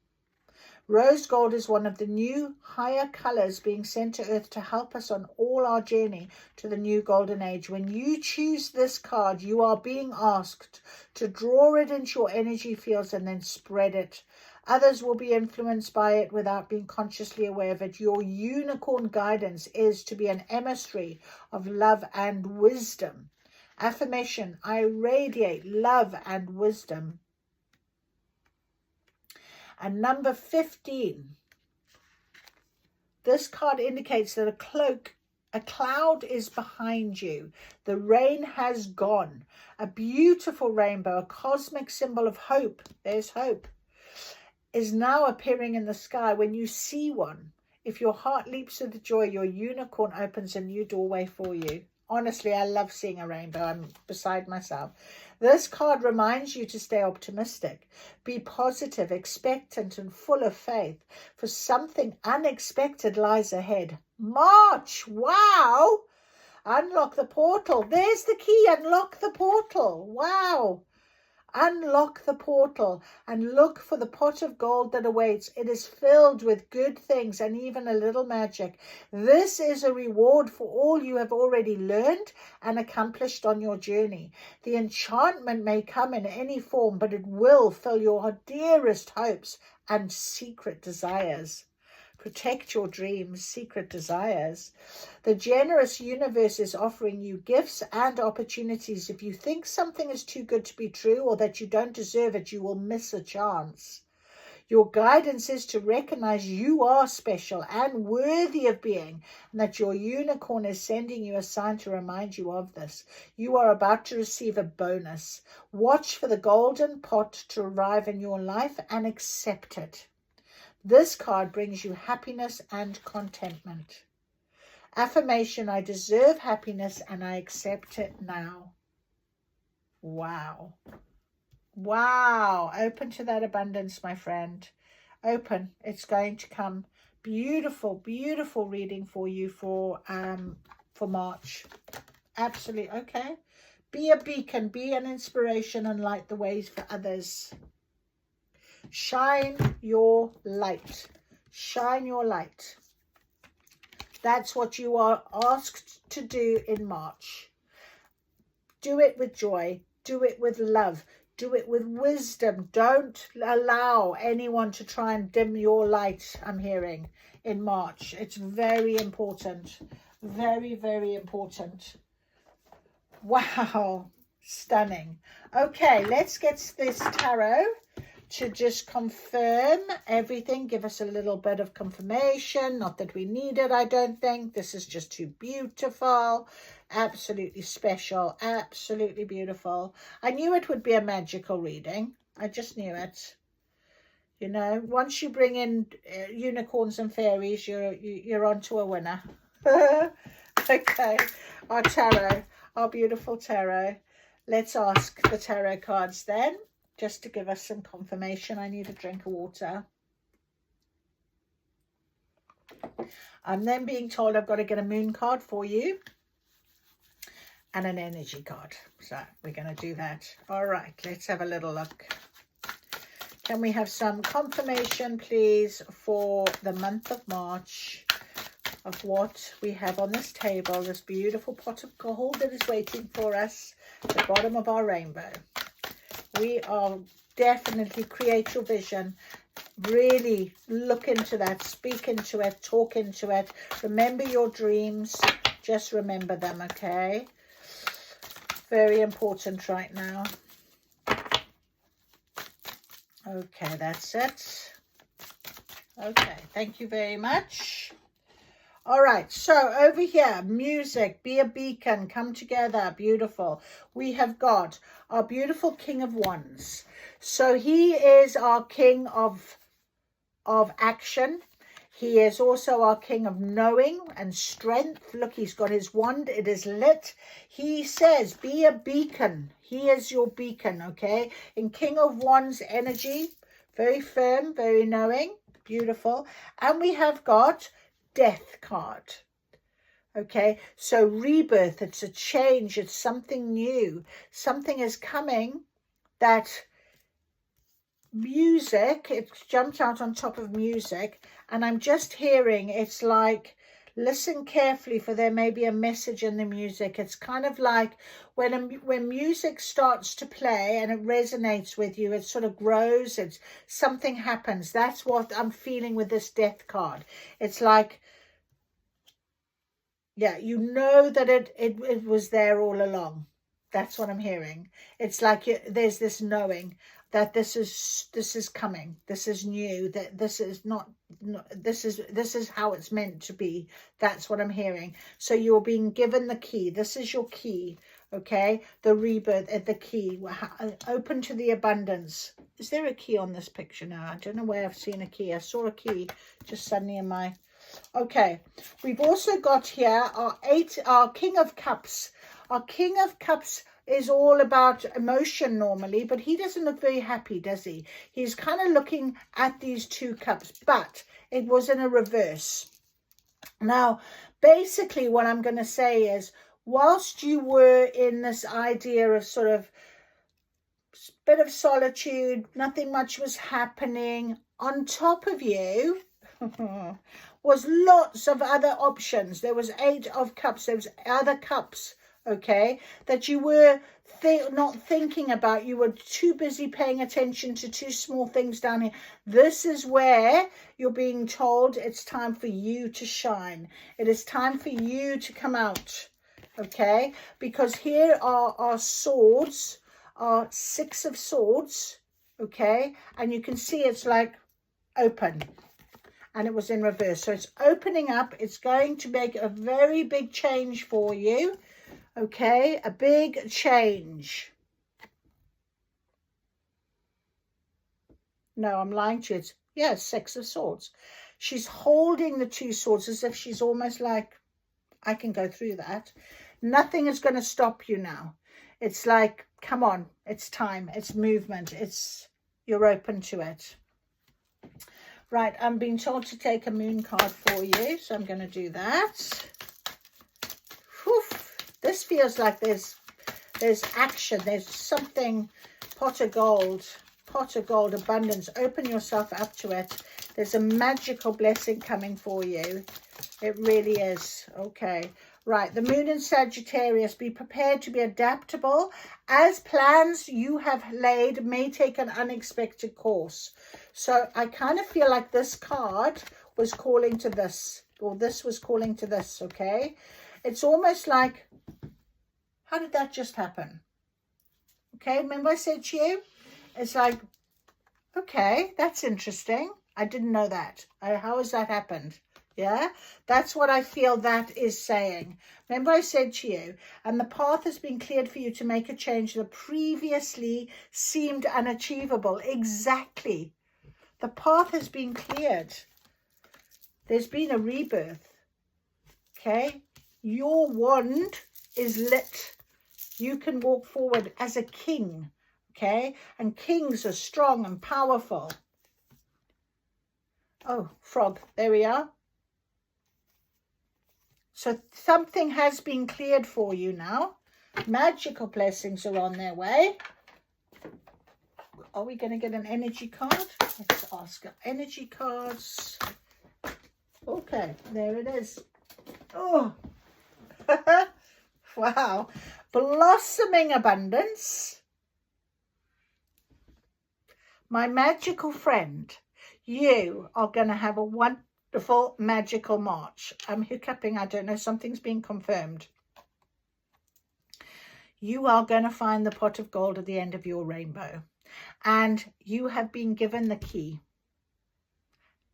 Rose gold is one of the new higher colors being sent to earth to help us on all our journey to the new golden age. When you choose this card, you are being asked to draw it into your energy fields and then spread it. Others will be influenced by it without being consciously aware of it. Your unicorn guidance is to be an emissary of love and wisdom. Affirmation: I radiate love and wisdom. And number 15, this card indicates that a cloud is behind you. The rain has gone. A beautiful rainbow, a cosmic symbol of hope, there's hope, is now appearing in the sky. When you see one, if your heart leaps with joy, your unicorn opens a new doorway for you. Honestly, I love seeing a rainbow. I'm beside myself. This card reminds you to stay optimistic, be positive, expectant, and full of faith, for something unexpected lies ahead. March! Wow! Unlock the portal. There's the key. Unlock the portal. Wow! Unlock the portal and look for the pot of gold that awaits. It is filled with good things and even a little magic. This is a reward for all you have already learned and accomplished on your journey. The enchantment may come in any form, but it will fill your dearest hopes and secret desires. Protect your dreams, secret desires. The generous universe is offering you gifts and opportunities. If you think something is too good to be true or that you don't deserve it, you will miss a chance. Your guidance is to recognize you are special and worthy of being, and that your unicorn is sending you a sign to remind you of this. You are about to receive a bonus. Watch for the golden pot to arrive in your life and accept it. This card brings you happiness and contentment. Affirmation: I deserve happiness and I accept it now. Wow. Wow. Open to that abundance, my friend. Open. It's going to come. Beautiful, beautiful reading for you for March. Absolutely. Okay. Be a beacon, be an inspiration, and light the ways for others. Shine your light. Shine your light. That's what you are asked to do in March. Do it with joy. Do it with love. Do it with wisdom. Don't allow anyone to try and dim your light, I'm hearing, in March. It's very important. Very, very important. Wow. Stunning. Okay, let's get this tarot to just confirm everything, give us a little bit of confirmation. Not that we need it, I don't think. This is just too beautiful. Absolutely special. Absolutely beautiful. I knew it would be a magical reading. I just knew it. You know, once you bring in unicorns and fairies, you're on to a winner. Okay, our tarot, our beautiful tarot. Let's ask the tarot cards then. Just to give us some confirmation. I need a drink of water. I'm then being told I've got to get a moon card for you and an energy card. So we're going to do that. All right, let's have a little look. Can we have some confirmation, please, for the month of March of what we have on this table, this beautiful pot of gold that is waiting for us at the bottom of our rainbow. We are definitely create your vision. Really look into that, speak into it, talk into it. Remember your dreams. Just remember them, okay? Very important right now. Okay, that's it. Okay, thank you very much. All right, so over here, music, be a beacon, come together, beautiful. We have got our beautiful King of Wands. So he is our King of action. He is also our King of knowing and strength. Look, he's got his wand, it is lit. He says, be a beacon. He is your beacon, okay? In King of Wands energy, very firm, very knowing, beautiful. And we have got Death card. Okay, so rebirth, it's a change, it's something new. Something is coming that music, it jumped out on top of music, and I'm just hearing, it's like, listen carefully, for there may be a message in the music. It's kind of like when music starts to play and it resonates with you, it sort of grows, it's something happens. That's what I'm feeling with this death card. It's like, yeah, you know that it was there all along. That's what I'm hearing. It's like there's this knowing that this is coming. This is new. That this is not. This is how it's meant to be. That's what I'm hearing. So you're being given the key. This is your key. Okay, the rebirth at the key. Open to the abundance. Is there a key on this picture now? I don't know where I've seen a key. I saw a key just suddenly in my. Okay, we've also got here our King of Cups. Our King of Cups is all about emotion normally, but he doesn't look very happy, does he? He's kind of looking at these two cups, but it was in a reverse. Now, basically what I'm going to say is, whilst you were in this idea of sort of bit of solitude, nothing much was happening, on top of you was lots of other options. There was 8 of cups. There was other cups, okay, that you were not thinking about. You were too busy paying attention to 2 small things down here. This is where you're being told it's time for you to shine. It is time for you to come out, okay, because here are our swords, our 6 of swords, okay, and you can see it's like open. And it was in reverse. So it's opening up. It's going to make a very big change for you. Okay, a big change. No, I'm lying to you. It's, yeah, 6 of swords. She's holding the 2 swords as if she's almost like, I can go through that. Nothing is going to stop you now. It's like, come on, it's time. It's movement. You're open to it. Right, I'm being told to take a moon card for you, so I'm going to do that. Whew. This feels like there's action, there's something. Pot of gold, abundance. Open yourself up to it. There's a magical blessing coming for you. It really is. Okay. Right, the moon in Sagittarius. Be prepared to be adaptable, as plans you have laid may take an unexpected course. So I kind of feel like this card was calling to this, or this was calling to this, okay? It's almost like, how did that just happen? Okay, remember I said to you? It's like, okay, that's interesting. I didn't know that. How has that happened? Yeah, that's what I feel that is saying. Remember I said to you, and the path has been cleared for you to make a change that previously seemed unachievable. Exactly. The path has been cleared. There's been a rebirth. Okay, your wand is lit. You can walk forward as a king. Okay, and kings are strong and powerful. Oh, frog, there we are. So something has been cleared for you now. Magical blessings are on their way. Are we going to get an energy card? Let's ask energy cards. Okay, there it is. Oh, wow. Blossoming abundance. My magical friend, you are going to have a wonderful magical March. I'm hiccuping. I don't know. Something's been confirmed. You are going to find the pot of gold at the end of your rainbow. And you have been given the key.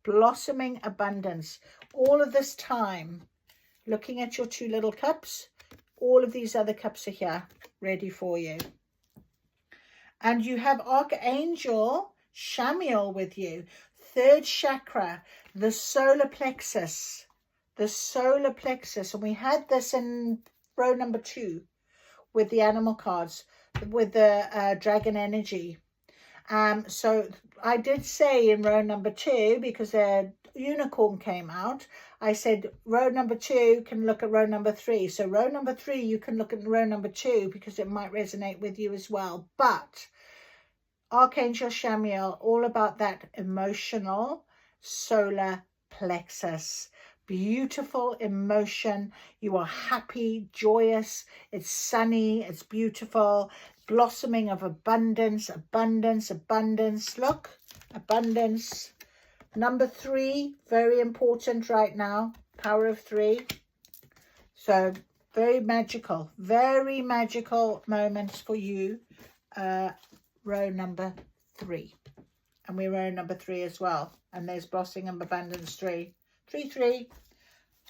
Blossoming abundance. All of this time, looking at your 2 little cups, all of these other cups are here, ready for you. And you have Archangel Shamiel with you. 3rd chakra, the solar plexus. The solar plexus. And we had this in row number 2 with the animal cards, with the dragon energy. So I did say in row number 2, because they're unicorn came out, I said row number 2 can look at row number 3. So row number 3, you can look at row number 2 because it might resonate with you as well. But Archangel Chamuel, all about that emotional solar plexus. Beautiful emotion. You are happy, joyous. It's sunny. It's beautiful. Blossoming of abundance, abundance, abundance. Look, abundance. Number 3, very important right now. Power of 3. So very magical moments for you. Row number 3. And we're row number 3 as well. And there's blossoming of abundance 3. 3, 3.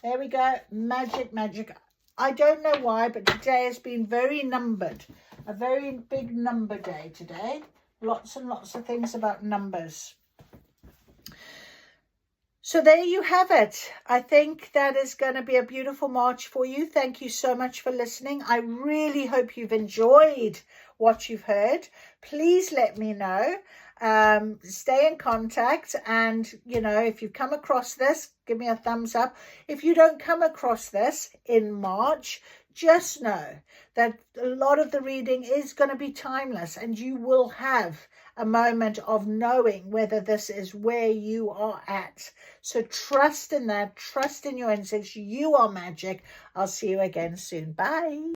There we go. Magic, magic. I don't know why, but today has been very numbered. A very big number day today. Lots and lots of things about numbers. So there you have it. I think that is going to be a beautiful March for you. Thank you so much for listening. I really hope you've enjoyed what you've heard. Please let me know. Stay in contact, and you know, if you come across this, give me a thumbs up. If you don't come across this in March, just know that a lot of the reading is going to be timeless, and you will have a moment of knowing whether this is where you are at. So trust in that, trust in your instincts. You are magic. I'll see you again soon. Bye.